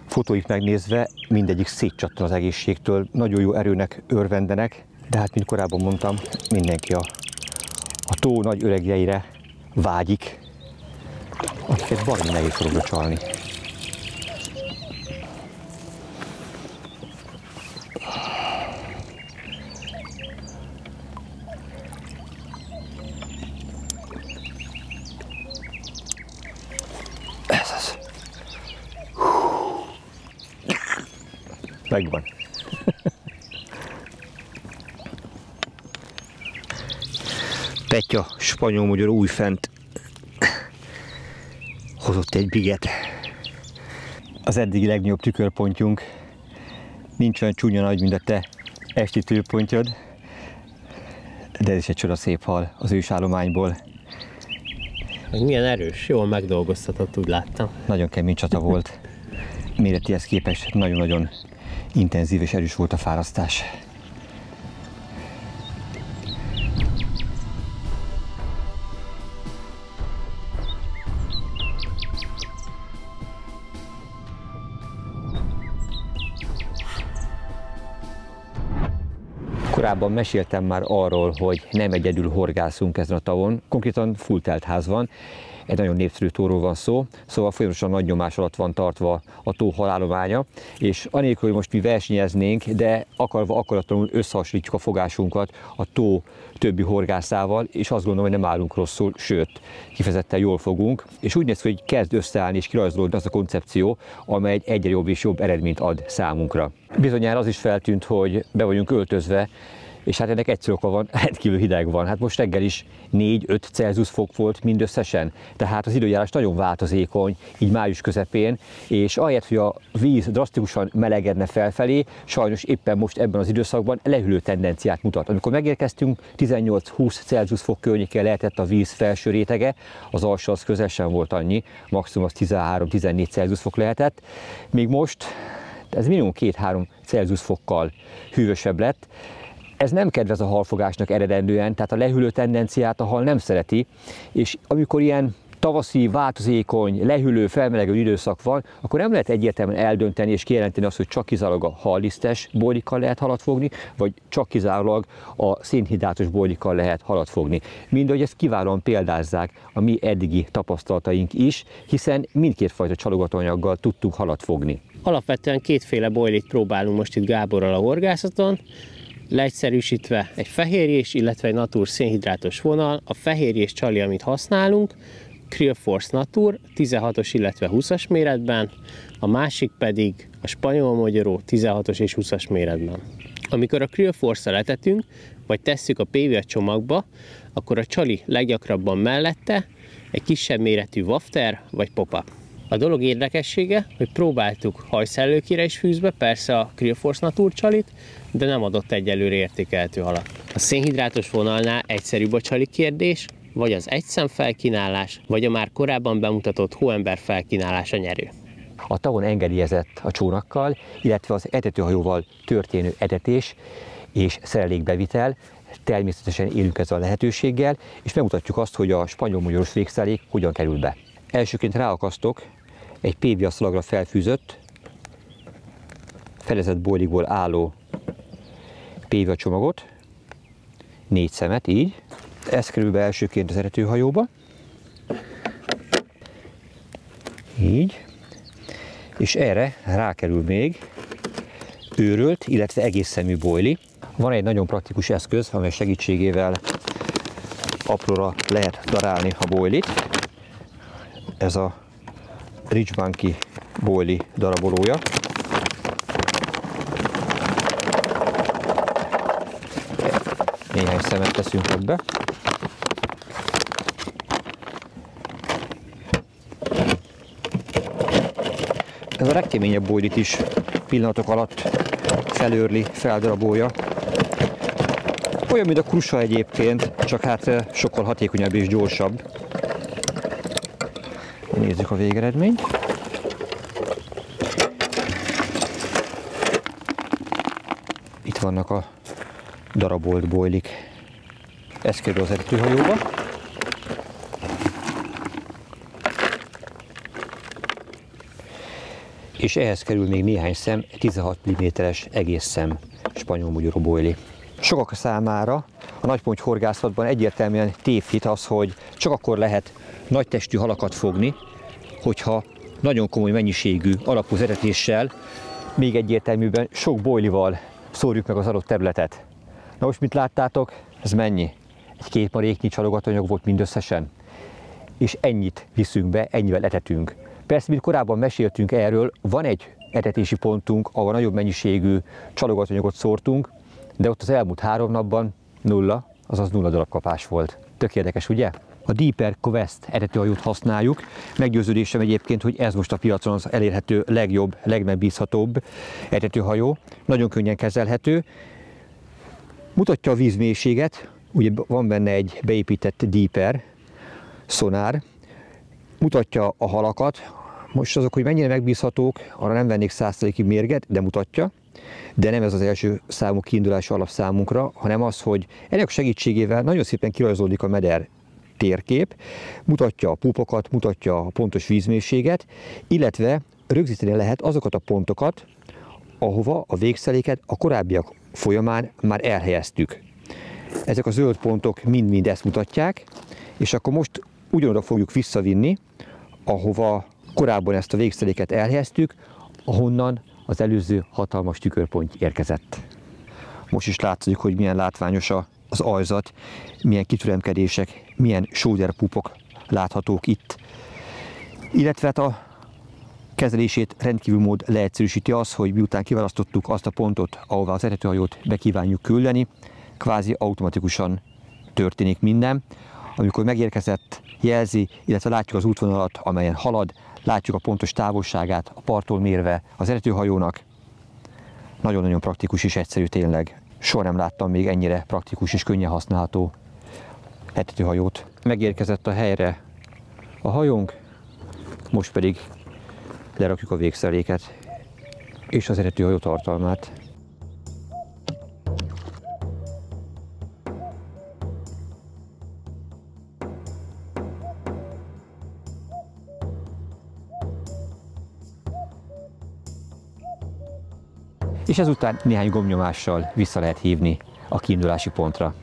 fotóit megnézve mindegyik szétcsattan az egészségtől, nagyon jó erőnek örvendenek, de hát, mint korábban mondtam, mindenki a tó nagy öregjeire vágyik, akiket baromi nehéz fogja csalni. Ez az. Megvan. Petya, spanyol-magyar újfent hozott egy biget. Az eddigi legnagyobb tükörpontjunk. Nincs olyan csúnya nagy, mint a te esti tőpontjod, de ez is egy csoda szép hal az ősállományból. Milyen erős, jól megdolgoztatott, úgy láttam. Nagyon kemény csata volt. Méretihez képest nagyon-nagyon intenzív és erős volt a fárasztás. Korábban meséltem már arról, hogy nem egyedül horgászunk ezen a tavon, konkrétan full teltház van, egy nagyon népszerű tóról van szó, szóval folyamatosan nagy nyomás alatt van tartva a tó halállománya, és anélkül, hogy most mi versenyeznénk, de akarva akaratlanul összehasonlítjuk a fogásunkat a tó többi horgászával, és azt gondolom, hogy nem állunk rosszul, sőt, kifejezetten jól fogunk, és úgy néz ki, hogy kezd összeállni és kirajzolódni az a koncepció, amely egy egyre jobb és jobb eredményt ad számunkra. Bizonyára az is feltűnt, hogy be vagyunk öltözve, és hát ennek egyszerű oka van, rendkívül hideg van. Hát most reggel is 4-5 Celsius fok volt mindösszesen, tehát az időjárás nagyon változékony, így május közepén, és ahelyett, hogy a víz drasztikusan melegedne felfelé, sajnos éppen most ebben az időszakban lehűlő tendenciát mutat. Amikor megérkeztünk, 18-20 Celsius fok környékén lehetett a víz felső rétege, az alsó az közel sem volt annyi, maximum az 13-14 Celsius fok lehetett. Még most ez minimum 2-3 Celsius fokkal hűvösebb lett. Ez nem kedvez a halfogásnak eredendően, tehát a lehűlő tendenciát a hal nem szereti, és amikor ilyen tavaszi, változékony, lehűlő, felmelegedő időszak van, akkor nem lehet egyértelműen eldönteni és kijelenteni azt, hogy csak kizárólag a hallisztes bojlikkal lehet halat fogni, vagy csak kizárólag a szénhidrátos bojlikkal lehet halat fogni. Mindegy, ezt kiválóan példázzák a mi eddigi tapasztalataink is, hiszen mindkét fajta csalogatóanyaggal tudtunk halat fogni. Alapvetően kétféle bojlit próbálunk most itt Gáborral a horgászaton. Leegyszerűsítve egy fehérjés, illetve egy Natur szénhidrátos vonal. A fehérjés csali, amit használunk, Krillforce Natur 16-os, illetve 20-as méretben, a másik pedig a spanyol mogyoró 16-os és 20-as méretben. Amikor a Krillforce-ra letetünk, vagy tesszük a PVA csomagba, akkor a csali leggyakrabban mellette egy kisebb méretű wafter vagy pop-up. A dolog érdekessége, hogy próbáltuk hajszellőkére is fűzve, persze a Krillforce Natur csalit, de nem adott egyelőre értékelhető halat. A szénhidrátos vonalnál egyszerűbb a csali kérdés, vagy az egyszem felkínálás, vagy a már korábban bemutatott hóember felkínálás a nyerő. A tavon engedélyezett a csónakkal, illetve az etetőhajóval történő etetés és szerelékbevitel. Természetesen élünk ezzel a lehetőséggel, és megmutatjuk azt, hogy a spanyol mogyoros végszerelék hogyan kerül be. Elsőként ráakasztok egy PVA szalagra felfűzött, felezett bojlikból álló PVA csomagot, 4 szemet, így. Ez kerül be elsőként az etetőhajóba. Így. És erre rákerül még őrölt, illetve egész szemű bojli. Van egy nagyon praktikus eszköz, amely segítségével apróra lehet darálni a bojlit. Ez a Ridge Monkey bojli darabolója. Néhány szemet teszünk ebbe. Ez a legkeményebb bojlit is pillanatok alatt felőrli, feldarabolja. Olyan, mint a krusa egyébként, csak hát sokkal hatékonyabb és gyorsabb. Nézzük a végeredményt. Itt vannak a darabolt bojlik. Ez kerül az etetőhajóba. És ehhez kerül még néhány szem, 16 mm-es egész szem spanyol mogyoró bojli. Sokak számára a nagyponty horgászatban egyértelműen tévhit az, hogy csak akkor lehet nagy testű halakat fogni, hogyha nagyon komoly mennyiségű alapos etetéssel, még egyértelműbben sok bojlival szórjuk meg az adott területet. Na most, mint láttátok, ez mennyi? Egy 2 maréknyi csalogatanyag volt mindösszesen. És ennyit viszünk be, ennyivel etetünk. Persze, mint korábban meséltünk erről, van egy etetési pontunk, ahol nagyobb mennyiségű csalogatanyagot szórtunk, de ott az elmúlt 3 napban 0, azaz 0 darab kapás volt. Tök érdekes, ugye? A Deeper Quest etetőhajót használjuk. Meggyőződésem egyébként, hogy ez most a piacon az elérhető legjobb, legmegbízhatóbb etetőhajó. Nagyon könnyen kezelhető. Mutatja a vízmélységet, ugye van benne egy beépített Deeper szonár. Mutatja a halakat. Most azok, hogy mennyire megbízhatók, arra nem vennék 100%-ig mérget, de mutatja. De nem ez az első számú kiindulási alapszámunkra, hanem az, hogy ennek segítségével nagyon szépen kirajzolódik a meder térkép, mutatja a pupokat, mutatja a pontos vízmélységet, illetve rögzíteni lehet azokat a pontokat, ahova a végszeléket a korábbiak folyamán már elhelyeztük. Ezek a zöld pontok mind-mind ezt mutatják, és akkor most ugyanoda fogjuk visszavinni, ahova korábban ezt a végszeléket elhelyeztük, ahonnan az előző hatalmas tükörponty érkezett. Most is látszik, hogy milyen látványos az ajzat, milyen kitüremkedések, milyen sóderpupok láthatók itt. Illetve a kezelését rendkívül mód leegyszerűsíti az, hogy miután kiválasztottuk azt a pontot, ahova az etetőhajót be kívánjuk küldeni, kvázi automatikusan történik minden. Amikor megérkezett, jelzi, illetve látjuk az útvonalat, amelyen halad, látjuk a pontos távolságát a parttól mérve az etetőhajónak. Nagyon-nagyon praktikus és egyszerű tényleg. Soha nem láttam még ennyire praktikus és könnyen használható etetőhajót. Megérkezett a helyre a hajónk, most pedig lerakjuk a végszeréket és az etetőhajó tartalmát. És ezután néhány gombnyomással vissza lehet hívni a kiindulási pontra.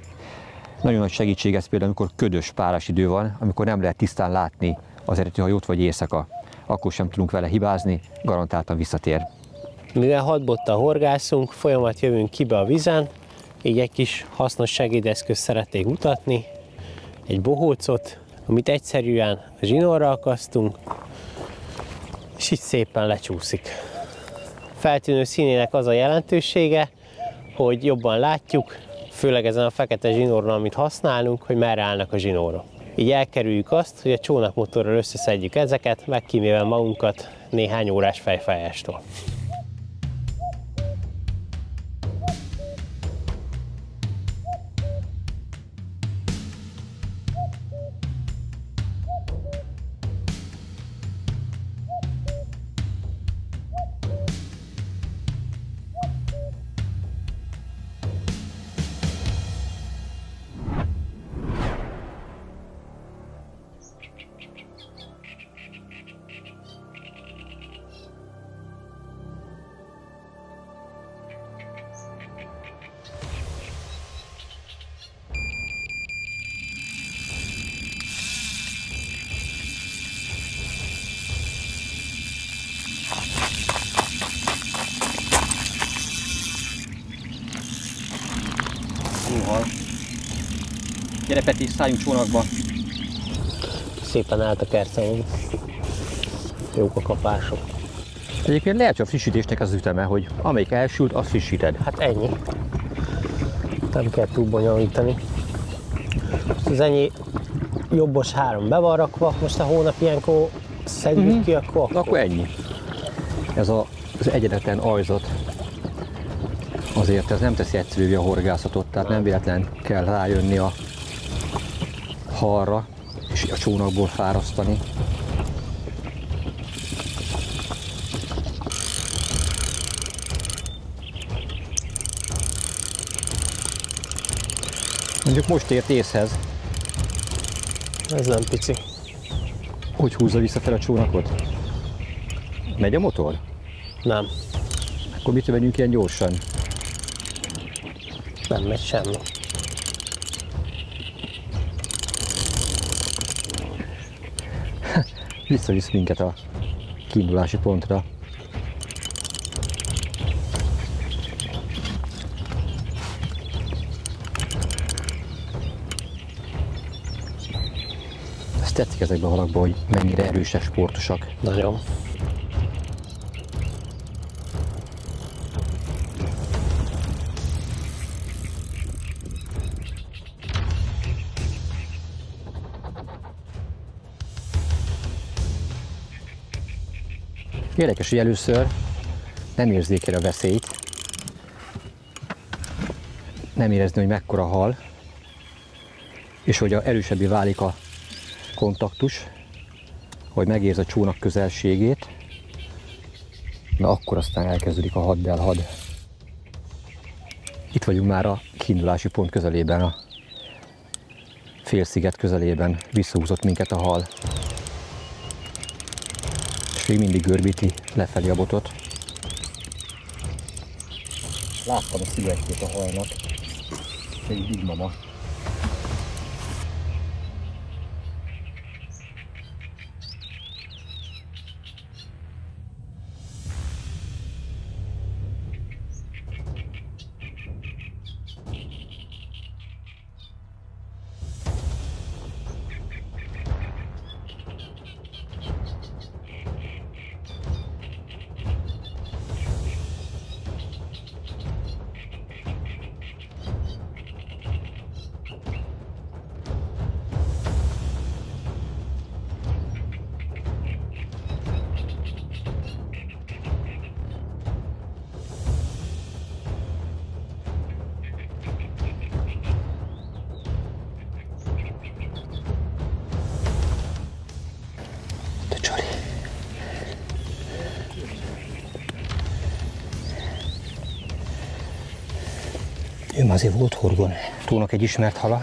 Nagyon nagy segítség ez például, amikor ködös, páras idő van, amikor nem lehet tisztán látni az etetőhajót vagy éjszaka. Akkor sem tudunk vele hibázni, garantáltan visszatér. Mivel 6 bottal horgászunk, folyamat jövünk ki be a vízen, így egy kis hasznos segédeszközt szeretnék mutatni, egy bohócot, amit egyszerűen a zsinórra akasztunk, és így szépen lecsúszik. Feltűnő színének az a jelentősége, hogy jobban látjuk, főleg ezen a fekete zsinórban, amit használunk, hogy merre állnak a zsinórok. Így elkerüljük azt, hogy a csónakmotorral összeszedjük ezeket, megkímélve magunkat néhány órás fejfájástól. Gyere Peti, szálljunk csónakba! Szépen állt a kertszalon. Jók a kapások. Egyébként lehet, hogy a frissítésnek az üteme, hogy amelyik elsült, azt frissíted. Hát ennyi. Nem kell túl bonyolítani. Az ennyi jobbos 3 be van rakva, most a hónap ilyenkor szedjük ki, akkor ennyi. Ez a az egyenetlen ajzat azért ez nem teszi egyszerűvé a horgászatot, tehát nem véletlen kell rájönni a halra és a csónakból fárasztani. Mondjuk most ért észhez. Ez nem pici. Hogy húzza vissza fel a csónakot? Megy a motor? Nem. Akkor mit megyünk ilyen gyorsan? Nem megy semmi. Visszavisz minket a kiindulási pontra. Ezt tetszik ezekben a halakban, hogy mennyire erősek, sportosak. Nagyon. Érdekes, hogy először nem érzékel a veszélyt, nem érezni, hogy mekkora hal, és hogy erősebbé válik a kontaktus, hogy megérzi a csónak közelségét, na akkor aztán elkezdődik a hadd. Itt vagyunk már a kiindulási pont közelében, a félsziget közelében, visszahúzott minket a hal. És még mindig görbíti lefelé a botot. Láttam a szigetkét a halnak, egy big mama. Ő már azért volt horgon. Tónak egy ismert hala.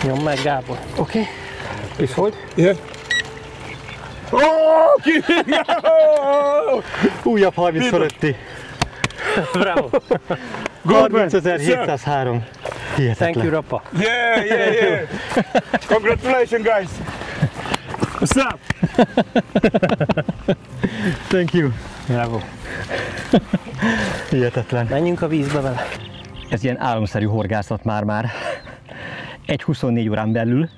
Nyom meg, Gábor. Oké. És hogy? Yeah. Oh, kidding! Újabb 30 fölötti. Bravo. 30.703. Hihetetlen. Thank you, Rapa. Yeah. Congratulations, guys. What's up? Thank you. Bravo. Hihetetlen. Menjünk a vízbe vele. Ez ilyen álomszerű horgászat már. Egy 24 órán belül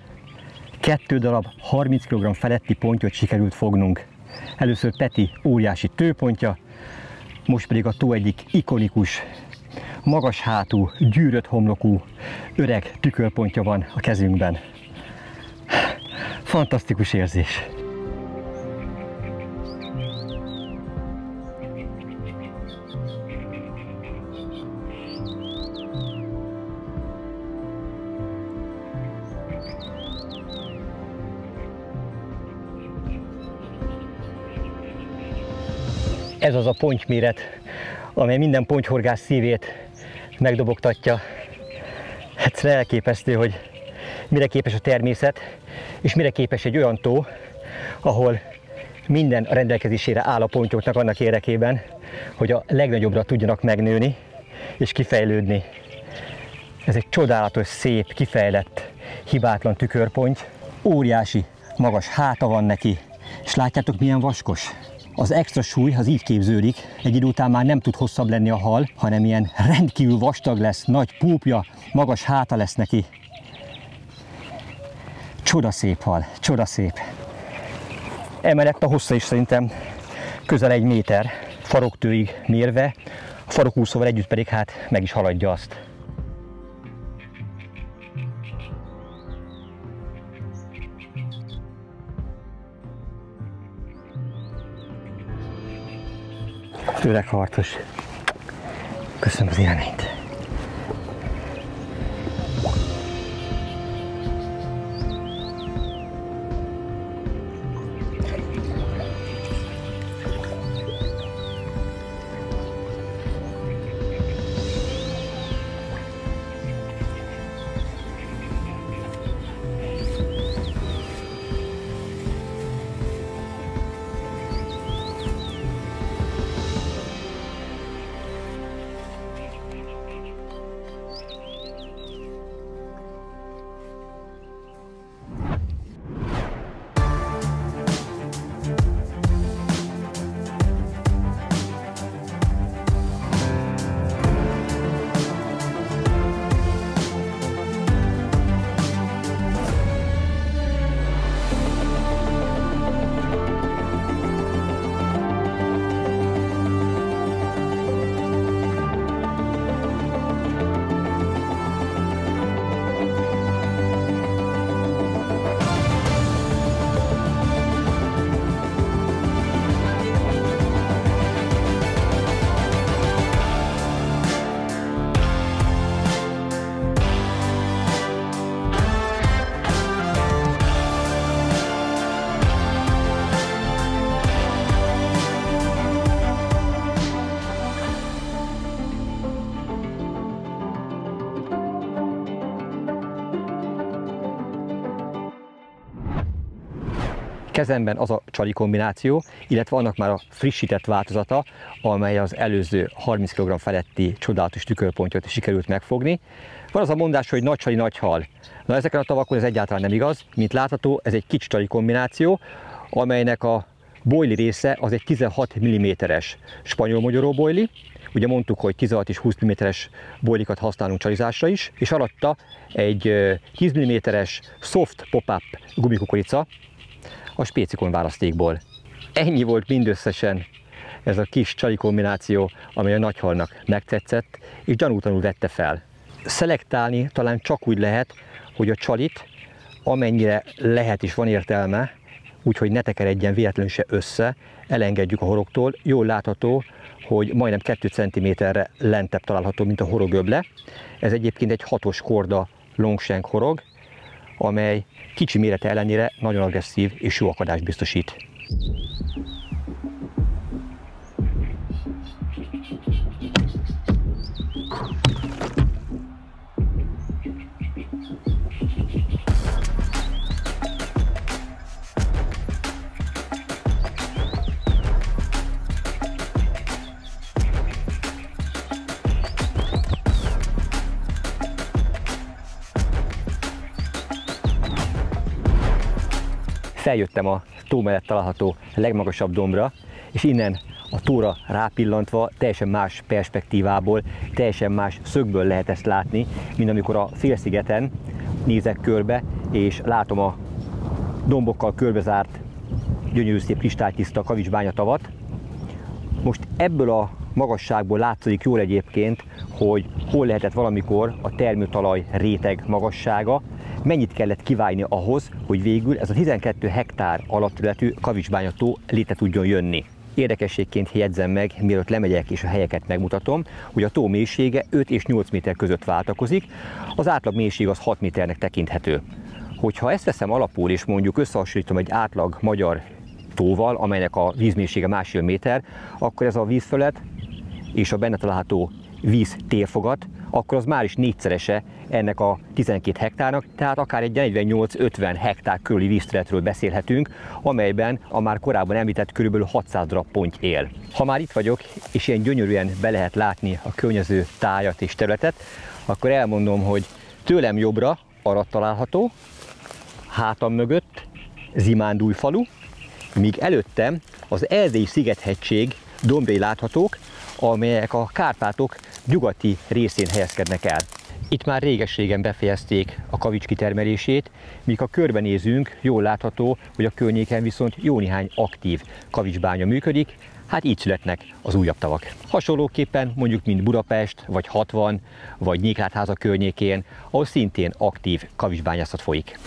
2 darab 30 kg feletti pontyot sikerült fognunk. Először Peti óriási tőpontja, most pedig a tó egyik ikonikus, magas hátú, gyűrött homlokú, öreg tükörpontja van a kezünkben. Fantasztikus érzés! Ez az a pontyméret, amely minden pontyhorgász szívét megdobogtatja. Egyszerűen elképesztő, hogy mire képes a természet, és mire képes egy olyan tó, ahol minden a rendelkezésére áll a pontyoknak annak érdekében, hogy a legnagyobbra tudjanak megnőni és kifejlődni. Ez egy csodálatos, szép, kifejlett, hibátlan tükörponty. Óriási, magas háta van neki, és látjátok milyen vaskos? Az extra súly az így képződik, egy idő után már nem tud hosszabb lenni a hal, hanem ilyen rendkívül vastag lesz, nagy púpja, magas háta lesz neki. Csodaszép hal, csodaszép. Emellett a hossza is szerintem közel 1 méter, faroktörig mérve, a farokúszóval együtt pedig hát meg is haladja azt. Öreg harcos. Köszönöm az élményt. Kezemben az a csali kombináció, illetve annak már a frissített változata, amely az előző 30 kg feletti csodálatos tükörpontot sikerült megfogni. Van az a mondás, hogy nagy csali, nagy hal. Na, ezeken a tavakon ez egyáltalán nem igaz. Mint látható, ez egy kicsi csali kombináció, amelynek a bojli része az egy 16 mm-es spanyol mogyoró bojli. Ugye mondtuk, hogy 16 és 20 mm-es bojlikat használunk csalizásra is, és alatta egy 10 mm-es soft pop-up gumikukorica, a spécikon választékból. Ennyi volt mindösszesen ez a kis csali kombináció, amely a nagyhalnak megtetszett, és gyanútlanul vette fel. Szelektálni talán csak úgy lehet, hogy a csalit amennyire lehet és van értelme, úgyhogy ne tekeredjen véletlenül se össze, elengedjük a horogtól. Jól látható, hogy majdnem 2 cm-re lentebb található, mint a horogöble. Ez egyébként egy 6-os korda longshank horog, amely kicsi mérete ellenére nagyon agresszív és jó akadást biztosít. Feljöttem a tó mellett található legmagasabb dombra, és innen a tóra rápillantva teljesen más perspektívából, teljesen más szögből lehet ezt látni, mint amikor a félszigeten nézek körbe, és látom a dombokkal körbezárt, gyönyörű szép kristálytiszta Kavics-bányatavat. Most ebből a magasságból látszik jól egyébként, hogy hol lehetett valamikor a termőtalaj réteg magassága, mennyit kellett kiválni ahhoz, hogy végül ez a 12 hektár alapterületű Kavics-bányató létre tudjon jönni. Érdekességként jegyzem meg, mielőtt lemegyek és a helyeket megmutatom, hogy a tó mélysége 5 és 8 méter között váltakozik, az átlag mélység az 6 méternek tekinthető. Hogyha ezt veszem alapul és mondjuk összehasonlítom egy átlag magyar tóval, amelynek a vízmélysége 1,5 méter, akkor ez a vízfelület és a benne található víz térfogat, akkor az már is 4-szerese ennek a 12 hektárnak, tehát akár egy 48-50 hektár körüli vízterületről beszélhetünk, amelyben a már korábban említett kb. 600 darab ponty él. Ha már itt vagyok, és ilyen gyönyörűen be lehet látni a környező tájat és területet, akkor elmondom, hogy tőlem jobbra Arad található, hátam mögött Zimándúj falu, míg előttem az Erdélyi Szigethegység dombjai láthatók, amelyek a Kárpátok nyugati részén helyezkednek el. Itt már réges-régen befejezték a kavics kitermelését, míg ha körbenézünk, jól látható, hogy a környéken viszont jó néhány aktív kavicsbánya működik, hát így születnek az újabb tavak. Hasonlóképpen mondjuk mint Budapest, vagy 60, vagy Nyéklátháza környékén, ahol szintén aktív kavicsbányászat folyik.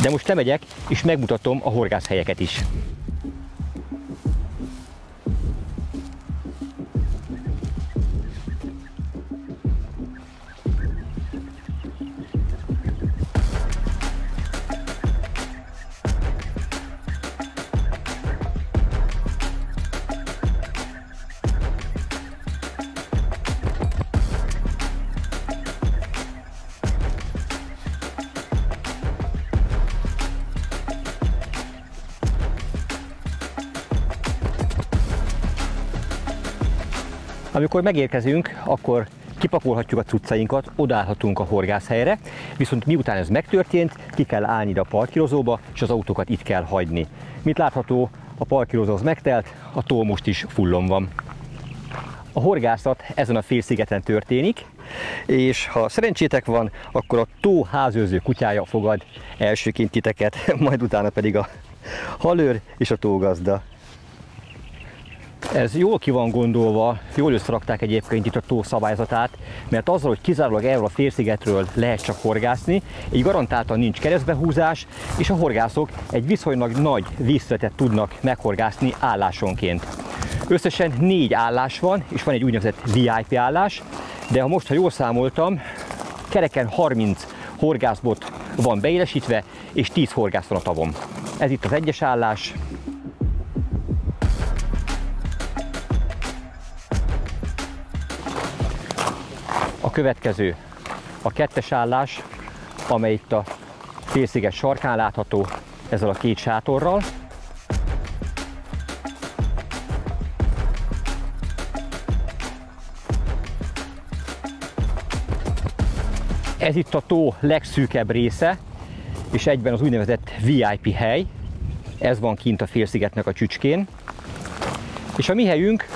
De most lemegyek, és megmutatom a horgászhelyeket is. Amikor megérkezünk, akkor kipakolhatjuk a cuccainkat, odaállhatunk a horgászhelyre, viszont miután ez megtörtént, ki kell állni ide a parkírozóba, és az autókat itt kell hagyni. Mint látható, a parkírozó az megtelt, a tó most is fullon van. A horgászat ezen a félszigeten történik, és ha szerencsétek van, akkor a tó házőrző kutyája fogad elsőként titeket, majd utána pedig a halőr és a tógazda. Ez jól ki van gondolva, jól összerakták egyébként itt a tó szabályzatát, mert azzal, hogy kizárólag erről a félszigetről lehet csak horgászni, így garantáltan nincs keresztbehúzás, és a horgászok egy viszonylag nagy vízszületet tudnak meghorgászni állásonként. Összesen 4 állás van, és van egy úgynevezett VIP állás, de ha most, ha jól számoltam, kereken 30 horgászbot van beélesítve, és 10 horgász van a tavon. Ez itt az 1-es állás. A következő a 2-es állás, amely itt a félsziget sarkán látható ezzel a 2 sátorral. Ez itt a tó legszűkebb része, és egyben az úgynevezett VIP hely. Ez van kint a félszigetnek a csücskén. És a mi helyünk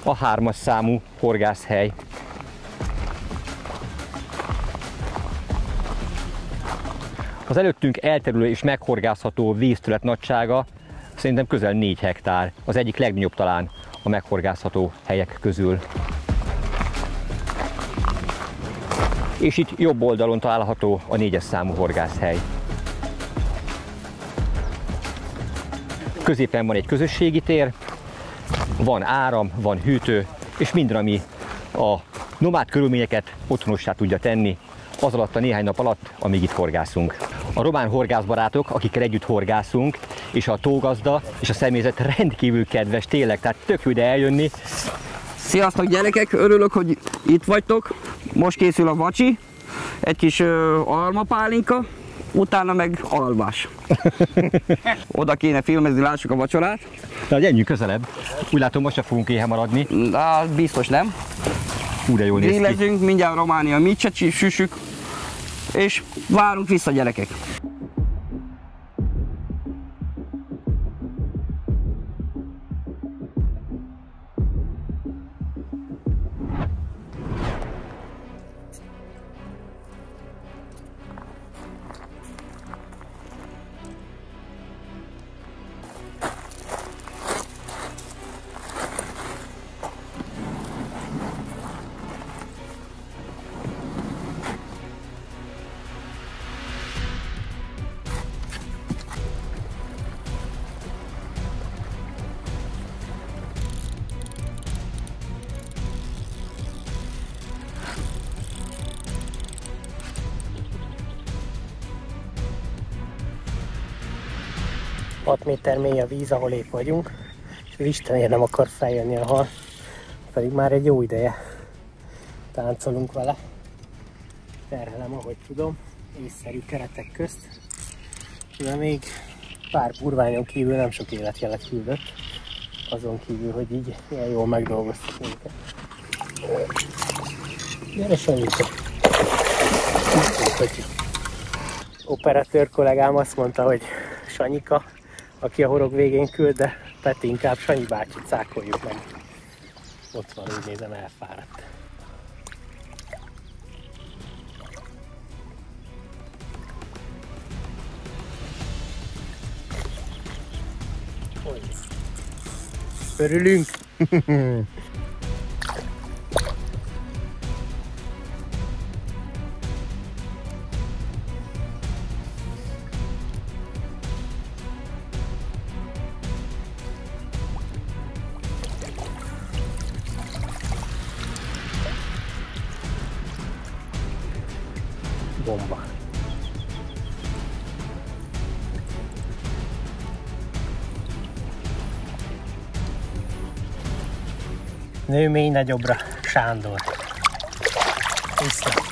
a 3-as számú horgászhely. Az előttünk elterülő és meghorgászható vízterület nagysága szerintem közel 4 hektár, az egyik legnagyobb talán a meghorgászható helyek közül. És itt jobb oldalon található a 4-es számú horgászhely. Középen van egy közösségi tér, van áram, van hűtő, és minden, ami a nomád körülményeket otthonossá tudja tenni, az alatt a néhány nap alatt, amíg itt horgászunk. A román horgászbarátok, akikkel együtt horgászunk, és a tógazda és a személyzet rendkívül kedves, tényleg, tehát tök jó ide eljönni. Sziasztok gyerekek, örülök, hogy itt vagytok. Most készül a vacsi, egy kis almapálinka, utána meg alvás. Oda kéne filmezni, lássuk a vacsorát. Na, gyerünk közelebb. Úgy látom, most sem fogunk éhen maradni. Biztos nem. Hú, de jól néz ki. Grillezünk, mindjárt Románia micset süssük, és várunk vissza gyerekek. Hat méter mély a víz, ahol épp vagyunk, és Istenért nem akar feljönni a hal, pedig már egy jó ideje táncolunk vele. Terhelem, ahogy tudom. észszerű keretek közt, de még pár burványon kívül nem sok életjelet küldött, azon kívül, hogy így ilyen jól megdolgoztak minket. Gyere, Sanyika! Operatőr kollégám azt mondta, hogy Sanyika, aki a horog végén küld, de Peti, inkább Sanyi bácsit cákoljuk meg. Ott van, úgy nézem, elfáradt. Örülünk! Bomba. Nő mély nagyobbra, Sándor. Vissza.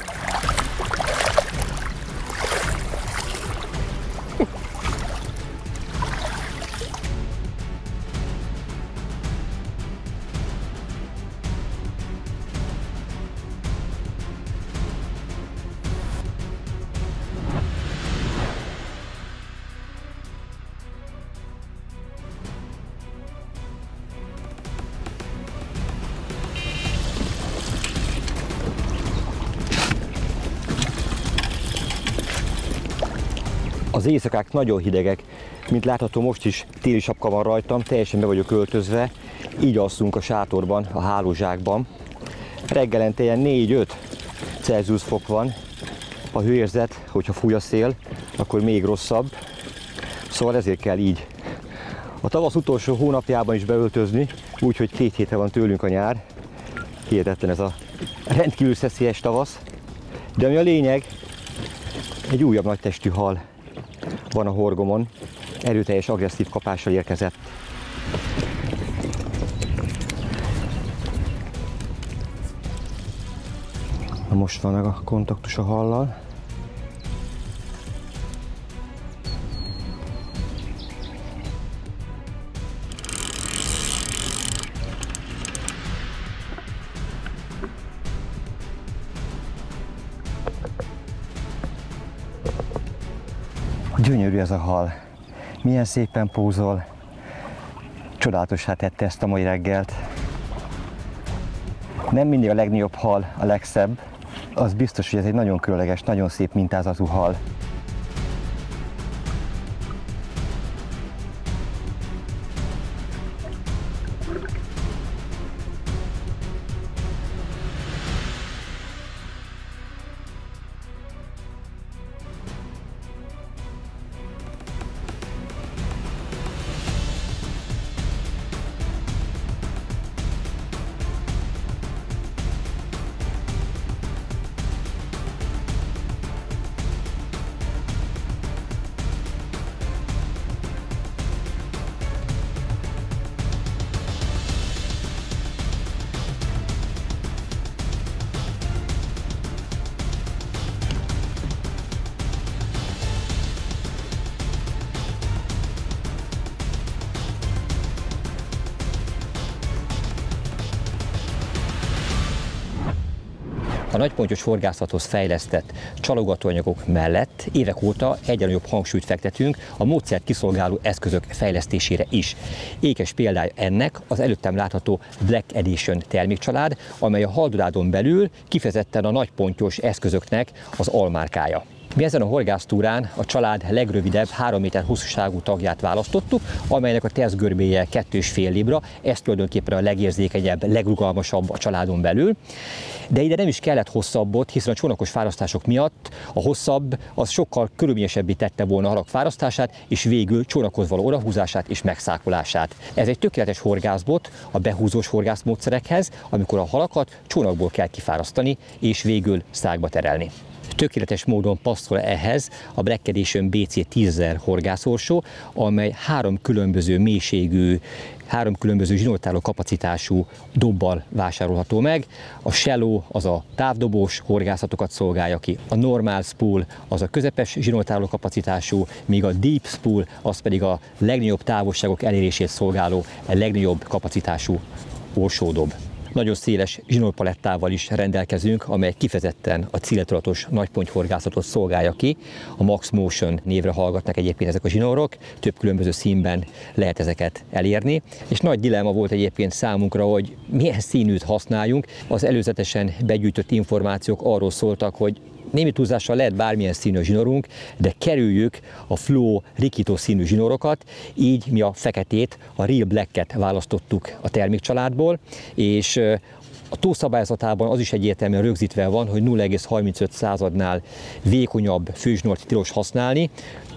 Az éjszakák nagyon hidegek, mint látható most is téli sapka van rajtam, teljesen be vagyok öltözve, így alszunk a sátorban, a hálózsákban. Reggelente ilyen 4-5 Celsius fok van, a hőérzet, hogyha fúj a szél, akkor még rosszabb, szóval ezért kell így a tavasz utolsó hónapjában is beöltözni, úgyhogy 2 hétre van tőlünk a nyár. Hihetetlen ez a rendkívül szeszélyes tavasz, de ami a lényeg, egy újabb nagytestű hal van a horgomon, erőteljes, agresszív kapással érkezett. Na most van meg a kontaktus a hallal. Gyönyörű ez a hal. Milyen szépen pózol. Csodálatosá tette ezt a mai reggelt. Nem mindig a legnagyobb hal a legszebb. Az biztos, hogy ez egy nagyon különleges, nagyon szép mintázatú hal. A nagypontyos horgászathoz fejlesztett csalogatóanyagok mellett évek óta egyre nagyobb hangsúlyt fektetünk a módszert kiszolgáló eszközök fejlesztésére is. Ékes példája ennek az előttem látható Black Edition termékcsalád, amely a haldurádon belül kifejezetten a nagypontyos eszközöknek az almárkája. Mi ezen a horgásztúrán a család legrövidebb 3 méter hosszúságú tagját választottuk, amelynek a tesztgörbéje 2,5 libra, ez tulajdonképpen a legérzékenyebb, legrugalmasabb a családon belül. De ide nem is kellett hosszabbot, hiszen a csónakos fárasztások miatt a hosszabb az sokkal körülményesebbé tette volna a halak fárasztását, és végül csónakhoz való odahúzását és megszákolását. Ez egy tökéletes horgászbot a behúzós horgászmódszerekhez, amikor a halakat csónakból kell kifárasztani, és végül szákba terelni. Tökéletes módon passzol ehhez a Black Edition BC 10.000 horgászorsó, amely 3 különböző mélységű, 3 különböző zsinórtároló kapacitású dobbal vásárolható meg. A shallow az a távdobós horgászatokat szolgálja ki, a normal spool az a közepes zsinórtároló kapacitású, míg a deep spool az pedig a legnagyobb távolságok elérését szolgáló, a legnagyobb kapacitású orsódob. Nagyon széles zsinórpalettával is rendelkezünk, amely kifejezetten a céltudatos nagypontyhorgászatot szolgálja ki. A Max Motion névre hallgatnak egyébként ezek a zsinórok, több különböző színben lehet ezeket elérni. És nagy dilemma volt egyébként számunkra, hogy milyen színűt használjunk. Az előzetesen begyűjtött információk arról szóltak, hogy némi túlzással lehet bármilyen színű zsinórunk, de kerüljük a flow rikító színű zsinórokat, így mi a feketét, a Real Black-et választottuk a termékcsaládból, és a tó szabályzatában az is egyértelműen rögzítve van, hogy 0,35-nál vékonyabb főzsinort tilos használni,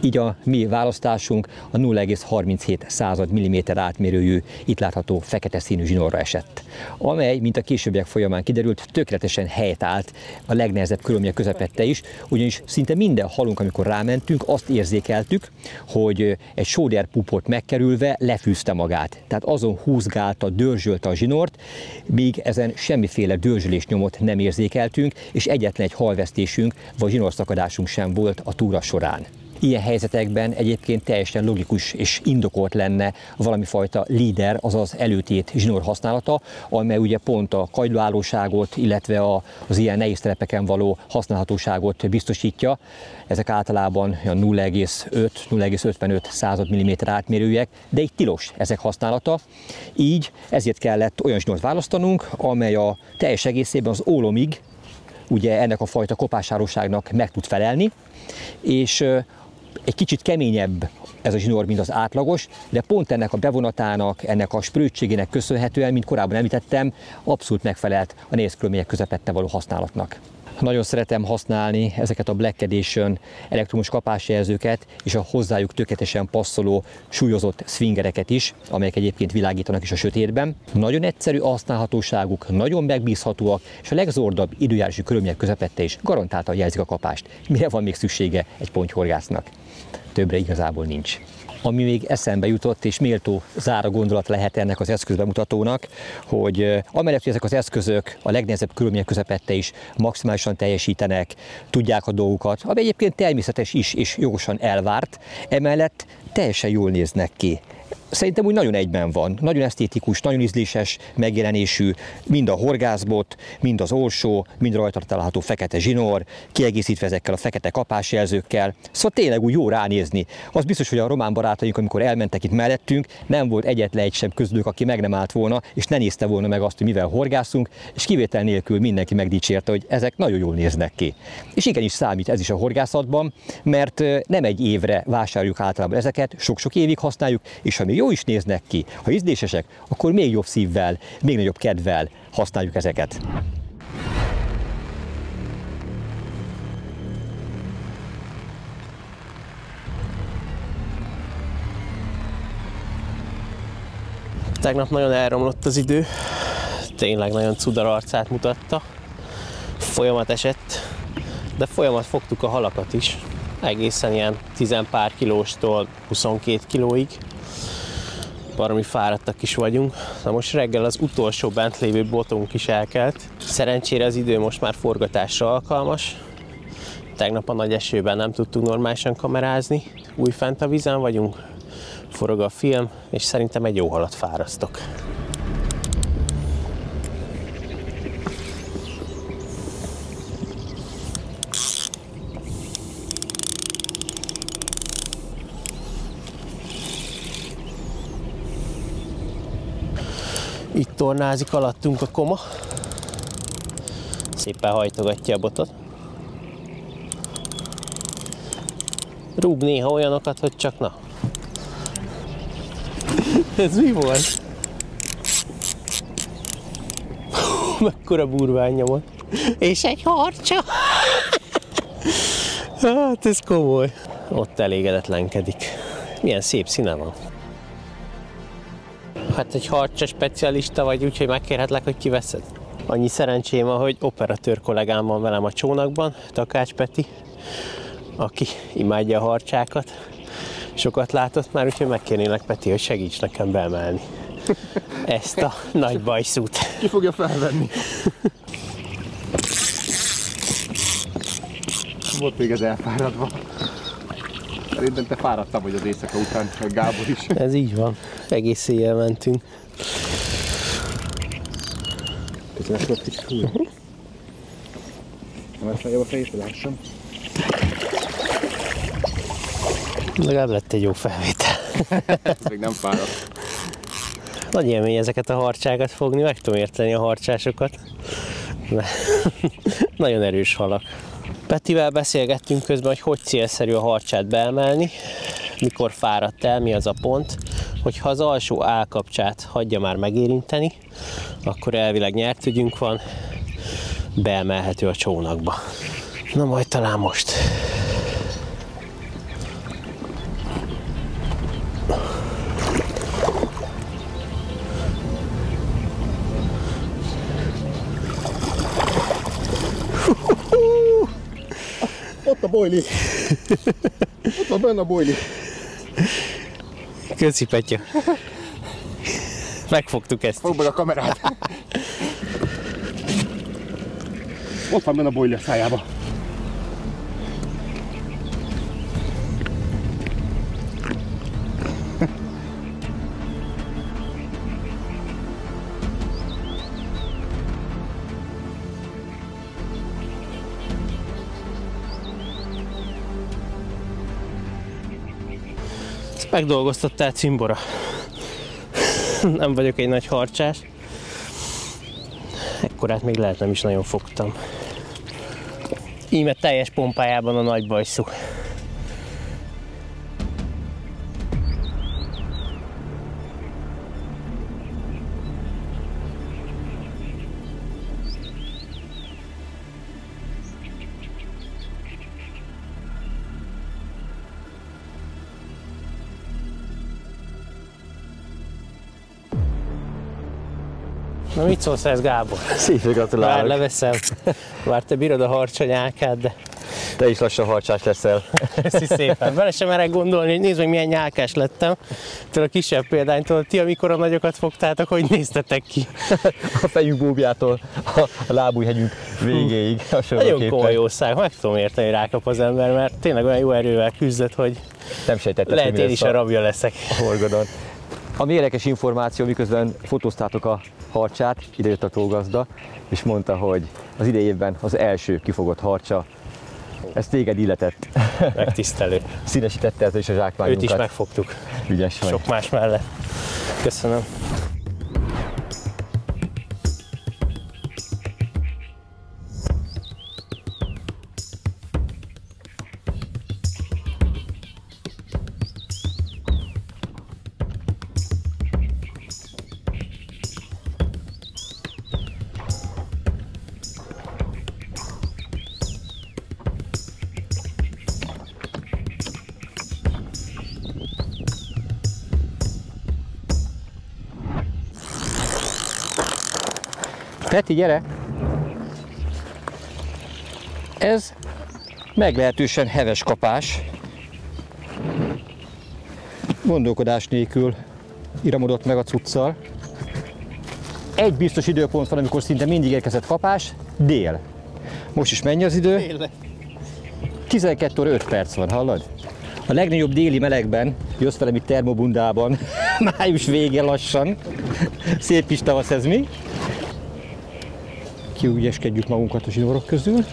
így a mi választásunk a 0,37 mm átmérőjű, itt látható fekete színű zsinórra esett, amely, mint a későbbiek folyamán kiderült, tökéletesen helyt állt a legnehezebb körülmények közepette is, ugyanis szinte minden halunk, amikor rámentünk, azt érzékeltük, hogy egy sóderpupot megkerülve lefűzte magát. Tehát azon húzgálta, dörzsölte a zsinort, míg ezen semmiféle dörzsölés nyomot nem érzékeltünk, és egyetlen egy halvesztésünk vagy zsinórszakadásunk sem volt a túra során. Ilyen helyzetekben egyébként teljesen logikus és indokolt lenne valami fajta líder, azaz előtét zsinór használata, amely ugye pont a kagylóállóságot, illetve az ilyen nehéz terepeken való használhatóságot biztosítja. Ezek általában 0,5-0,55 mm átmérőjűek, de így tilos ezek használata. Így ezért kellett olyan zsinórt választanunk, amely a teljes egészében az ólomig ugye ennek a fajta kopásáróságnak meg tud felelni, és egy kicsit keményebb ez a zsinór, mint az átlagos, de pont ennek a bevonatának, ennek a sprödségének köszönhetően, mint korábban említettem, abszolút megfelelt a nehéz körülmények közepette való használatnak. Nagyon szeretem használni ezeket a Black Edition elektromos kapásjelzőket és a hozzájuk tökéletesen passzoló súlyozott swingereket is, amelyek egyébként világítanak is a sötétben. Nagyon egyszerű a használhatóságuk, nagyon megbízhatóak, és a legzordabb időjárási körülmények közepette is garantáltan jelzik a kapást. Mire van még szüksége egy pontyhorgásznak? Többre igazából nincs. Ami még eszembe jutott, és méltó záró gondolat lehet ennek az eszközbemutatónak, hogy amellett, hogy ezek az eszközök a legnehezebb körülmények közepette is maximálisan teljesítenek, tudják a dolgukat, ami egyébként természetes is és jogosan elvárt, emellett teljesen jól néznek ki. Szerintem úgy nagyon egyben van, nagyon esztétikus, nagyon ízléses megjelenésű, mind a horgászbot, mind az orsó, mind rajta található fekete zsinór, kiegészítve ezekkel a fekete kapásjelzőkkel. Szóval tényleg úgy jó ránézni. Az biztos, hogy a román barátaink, amikor elmentek itt mellettünk, nem volt egyetlen egy sem közülük, aki meg nem állt volna, és ne nézte volna meg azt, hogy mivel horgászunk, és kivétel nélkül mindenki megdicsérte, hogy ezek nagyon jól néznek ki. És igenis számít ez is a horgászatban, mert nem egy évre vásároljuk általában ezeket, sok-sok évig használjuk, és ha még jó is néznek ki, ha ízlésesek, akkor még jobb szívvel, még nagyobb kedvel használjuk ezeket. Tegnap nagyon elromlott az idő, tényleg nagyon cudar arcát mutatta. Folyamat esett, de folyamat fogtuk a halakat is. Egészen ilyen 10 pár kilóstól 22 kilóig. Baromi fáradtak is vagyunk. Na most reggel az utolsó bent lévő botunk is elkelt. Szerencsére az idő most már forgatásra alkalmas. Tegnap a nagy esőben nem tudtunk normálisan kamerázni. Újfent a vízen vagyunk, forog a film, és szerintem egy jó halat fárasztok. Itt tornázik alattunk a koma. Szépen hajtogatja a botot. Rúg néha olyanokat, hogy csak na. Ez mi volt? Mekkora burvány nyomott. És egy harcsa. Hát ez komoly. Ott elégedetlenkedik. Milyen szép színe van. Hát egy harcsa specialista vagy, úgyhogy megkérhetlek, hogy kiveszed? Annyi szerencsém van, hogy operatőr kollégám van velem a csónakban, Takács Peti, aki imádja a harcsákat. Sokat látott már, úgyhogy megkérnélek, Peti, hogy segíts nekem beemelni ezt a nagy bajszút. Ki fogja felvenni? Volt még ez elfáradva. Szerintem te fáradtabb vagy az éjszaka után, meg Gábor is. Ez így van. Egész éjjel mentünk. Köszönöm, hogy kicsit húj. Nem feljebb a fejét, hogy lássam. Legalább lett egy jó felvétel. Még nem fáradt. Nagy élmény ezeket a harcsákat fogni, meg tudom érteni a harcsásokat. Nagyon erős halak. Petivel beszélgettünk közben, hogy célszerű a harcsát beemelni, mikor fáradt el, mi az a pont, hogyha az alsó állkapcsát hagyja már megérinteni, akkor elvileg nyert ügyünk van, beemelhető a csónakba. Na majd talán most. Ott a bojli! Ott van benne a bojli! Köszi, Petya! Megfogtuk ezt. Fogd meg a kamerát! Ott van benne a bojli a szájába. Megdolgoztattál, cimbora. Nem vagyok egy nagy harcsás. Ekkorát még lehet nem is nagyon fogtam. Íme teljes pompájában a nagy bajszú. Na mit szólsz ez, Gábor? Szépen gratulálok. Már leveszem. Már te bírod a harcsanyákát, de... Te is lassan harcsás leszel. Köszi szépen. Bele sem merek gondolni, hogy nézd meg, milyen nyálkás lettem. Től a kisebb példánytól, ti amikor a nagyokat fogtátok, hogy néztetek ki? A fejünk búbjától a lábújhegyünk végéig. Nagyon komoly jószág, meg tudom érteni, hogy rákap az ember, mert tényleg olyan jó erővel küzdött, hogy nem sejtetted, lehet én is a rabja leszek. A horgodon. Ami érdekes információ, miközben fotóztátok a harcsát, ide jött a tógazda, és mondta, hogy az idei évben az első kifogott harcsa. Ez téged illetett. Megtisztelő. Színesítette ez is a zsákmányunkat. Őt is megfogtuk. Ügyes vagy. Sok más mellett. Köszönöm. Peti, gyere! Ez meglehetősen heves kapás. Gondolkodás nélkül iramodott meg a cuccal. Egy biztos időpont van, amikor szinte mindig érkezett kapás, dél. Most is mennyi az idő? 12 óra 5 perc van, hallod? A legnagyobb déli melegben, jössz velem itt Termobundában, május vége lassan. Szép kis tavasz ez mi? Kiügyeskedjük magunkat a zsinórok közül.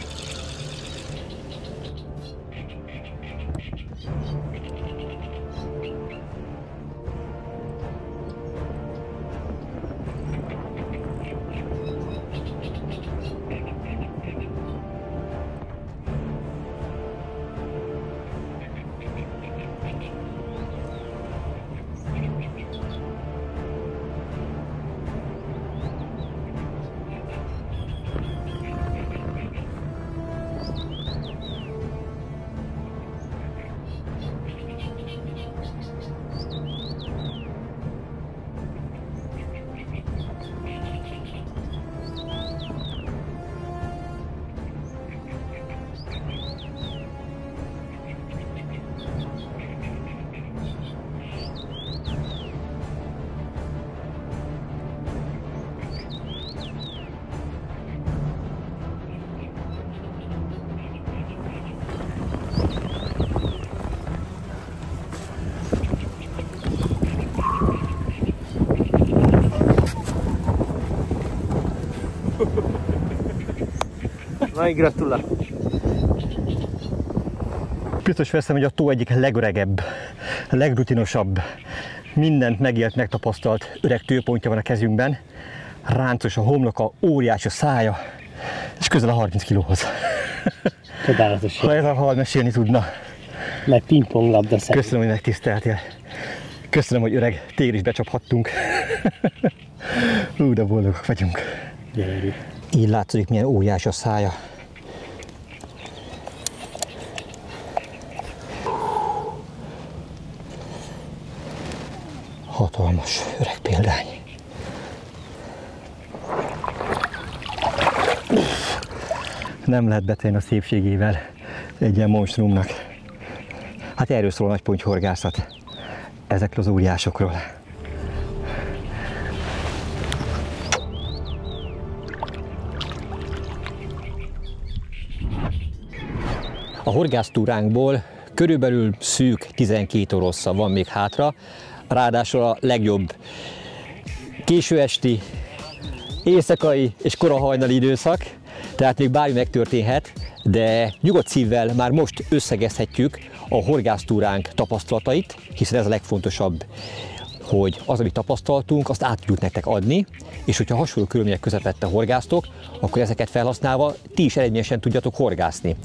Nagy gratula. Biztos veszem, hogy a tó egyik legöregebb, legrutinosabb, mindent megélt, megtapasztalt öreg tőpontja van a kezünkben. Ráncos a homloka, óriás a szája, és közel a 30 kilóhoz. Csodálatos. Ha ez a hal mesélni tudna. Meg pingponglabda szerint. Köszönöm, hogy megtiszteltél. Köszönöm, hogy öreg, téged is becsaphattunk. De boldogok vagyunk. Gyönyörű. Így látszik, milyen óriás a szája. Hatalmas öreg példány. Nem lehet betenni a szépségével egy ilyen monstrumnak. Hát erről szól a nagypontyhorgászat. Ezekről az óriásokról. A horgásztúránkból körülbelül szűk 12 óra hossza van még hátra, ráadásul a legjobb késő esti, éjszakai és kora hajnali időszak, tehát még bármi megtörténhet, de nyugodt szívvel már most összegezhetjük a horgásztúránk tapasztalatait, hiszen ez a legfontosabb, hogy az, amit tapasztaltunk, azt át tudjuk nektek adni, és hogyha hasonló körülmények közepette horgásztok, akkor ezeket felhasználva ti is eredményesen tudjatok horgászni.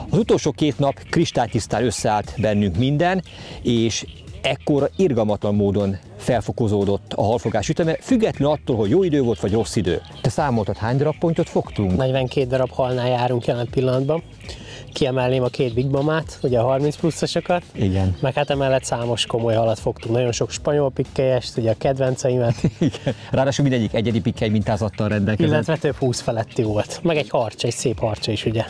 Az utolsó 2 nap kristálytisztán összeállt bennünk minden, és ekkor irgalmatlan módon felfokozódott a halfogás üteme, függetlenül attól, hogy jó idő volt, vagy rossz idő. Te számoltad, hány darab pontyot fogtunk? 42 darab halnál járunk jelen pillanatban. Kiemelném a 2 Big Mamát, ugye a 30 pluszosokat. Igen. Meg hát emellett számos komoly halat fogtunk. Nagyon sok spanyol pikkelyest, ugye a kedvenceimet. Igen. Ráadásul mindegyik egyedi pikkely mintázattal rendelkezett. Illetve több 20 feletti volt. Meg egy harcsa, egy szép harcsa is, ugye.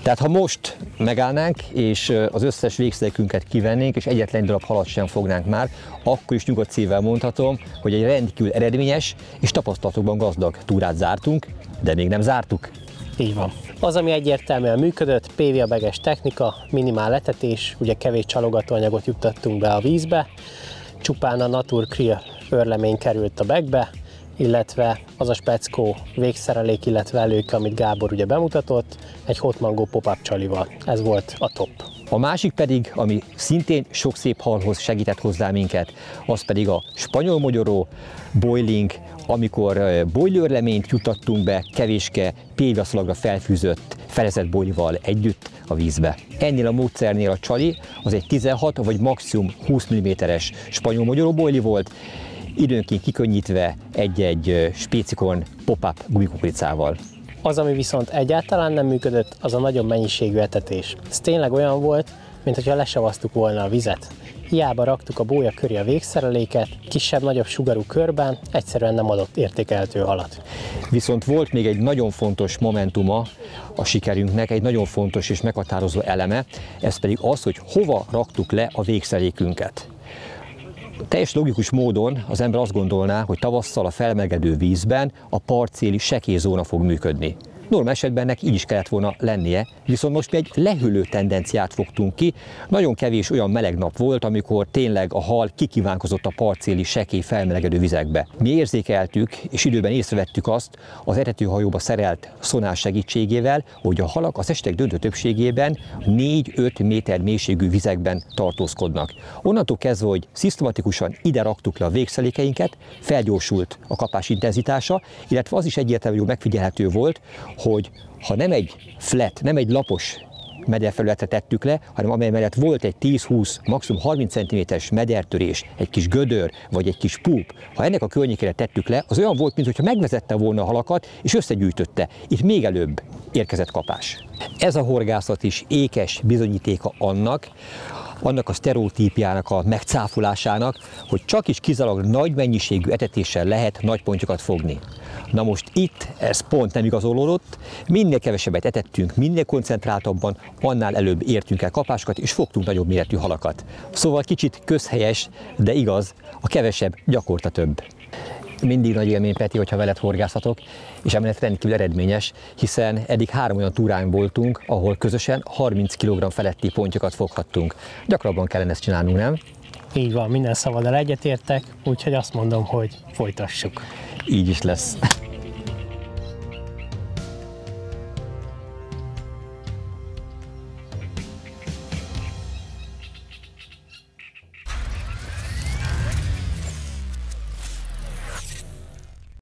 Tehát ha most megállnánk, és az összes végszerekünket kivennénk, és egyetlen darab halat sem fognánk már, akkor is nyugodt szívvel mondhatom, hogy egy rendkívül eredményes és tapasztalatokban gazdag túrát zártunk, de még nem zártuk. Így van. Az, ami egyértelműen működött, PVA-beges technika, minimál etetés, ugye kevés csalogatóanyagot juttattunk be a vízbe, csupán a Natur Krill őrlemény került a bagbe, illetve az a speckó végszerelék, illetve előke, amit Gábor ugye bemutatott, egy Hot Mango pop-up csalival. Ez volt a top. A másik pedig, ami szintén sok szép halhoz segített hozzá minket, az pedig a spanyol mogyoró boiling, amikor boilőrleményt juttattunk be kevéske PVA szalagra felfűzött, felezett boilival együtt a vízbe. Ennél a módszernél a csali az egy 16 vagy maximum 20 mm-es spanyol mogyoró boili volt, időnként kikönnyítve egy-egy spécikon pop-up gumikukoricával. Az, ami viszont egyáltalán nem működött, az a nagyobb mennyiségű etetés. Ez tényleg olyan volt, mintha lesavaztuk volna a vizet. Hiába raktuk a bólya köré a végszereléket, kisebb-nagyobb sugarú körben, egyszerűen nem adott értékelhető halat. Viszont volt még egy nagyon fontos momentuma a sikerünknek, egy nagyon fontos és meghatározó eleme, ez pedig az, hogy hova raktuk le a végszerelékünket. Teljes logikus módon az ember azt gondolná, hogy tavasszal a felmelegedő vízben a partcéli sekélyzóna fog működni. Normál esetben ennek így is kellett volna lennie, viszont most mi egy lehűlő tendenciát fogtunk ki. Nagyon kevés olyan meleg nap volt, amikor tényleg a hal kikívánkozott a partcéli sekély felmelegedő vizekbe. Mi érzékeltük és időben észrevettük azt az etetőhajóba szerelt szonár segítségével, hogy a halak az esetek döntő többségében 4-5 méter mélységű vizekben tartózkodnak. Onnantól kezdve, hogy szisztematikusan ide raktuk le a végszerelékeinket, felgyorsult a kapás intenzitása, illetve az is egyértelműen megfigyelhető volt, hogy ha nem egy flat, nem egy lapos mederfelületre tettük le, hanem amely mellett volt egy 10-20, maximum 30 cm-es medertörés, egy kis gödör vagy egy kis púp, ha ennek a környékére tettük le, az olyan volt, mintha megvezette volna a halakat és összegyűjtötte. Itt még előbb érkezett kapás. Ez a horgászat is ékes bizonyítéka annak a sztereotípiának a megcáfolásának, hogy csak is kizárólag nagy mennyiségű etetéssel lehet nagy pontyokat fogni. Na most itt ez pont nem igazolódott, minél kevesebbet etettünk, minél koncentráltabban, annál előbb értünk el kapásokat és fogtunk nagyobb méretű halakat. Szóval kicsit közhelyes, de igaz, a kevesebb gyakorta több. Mindig nagy élmény, Peti, hogyha veled horgászhatok, és emellett rendkívül eredményes, hiszen eddig 3 olyan túrán voltunk, ahol közösen 30 kg feletti pontyokat foghattunk. Gyakrabban kellene ezt csinálnunk, nem? Így van, minden szavaddal egyetértek, úgyhogy azt mondom, hogy folytassuk. Így is lesz.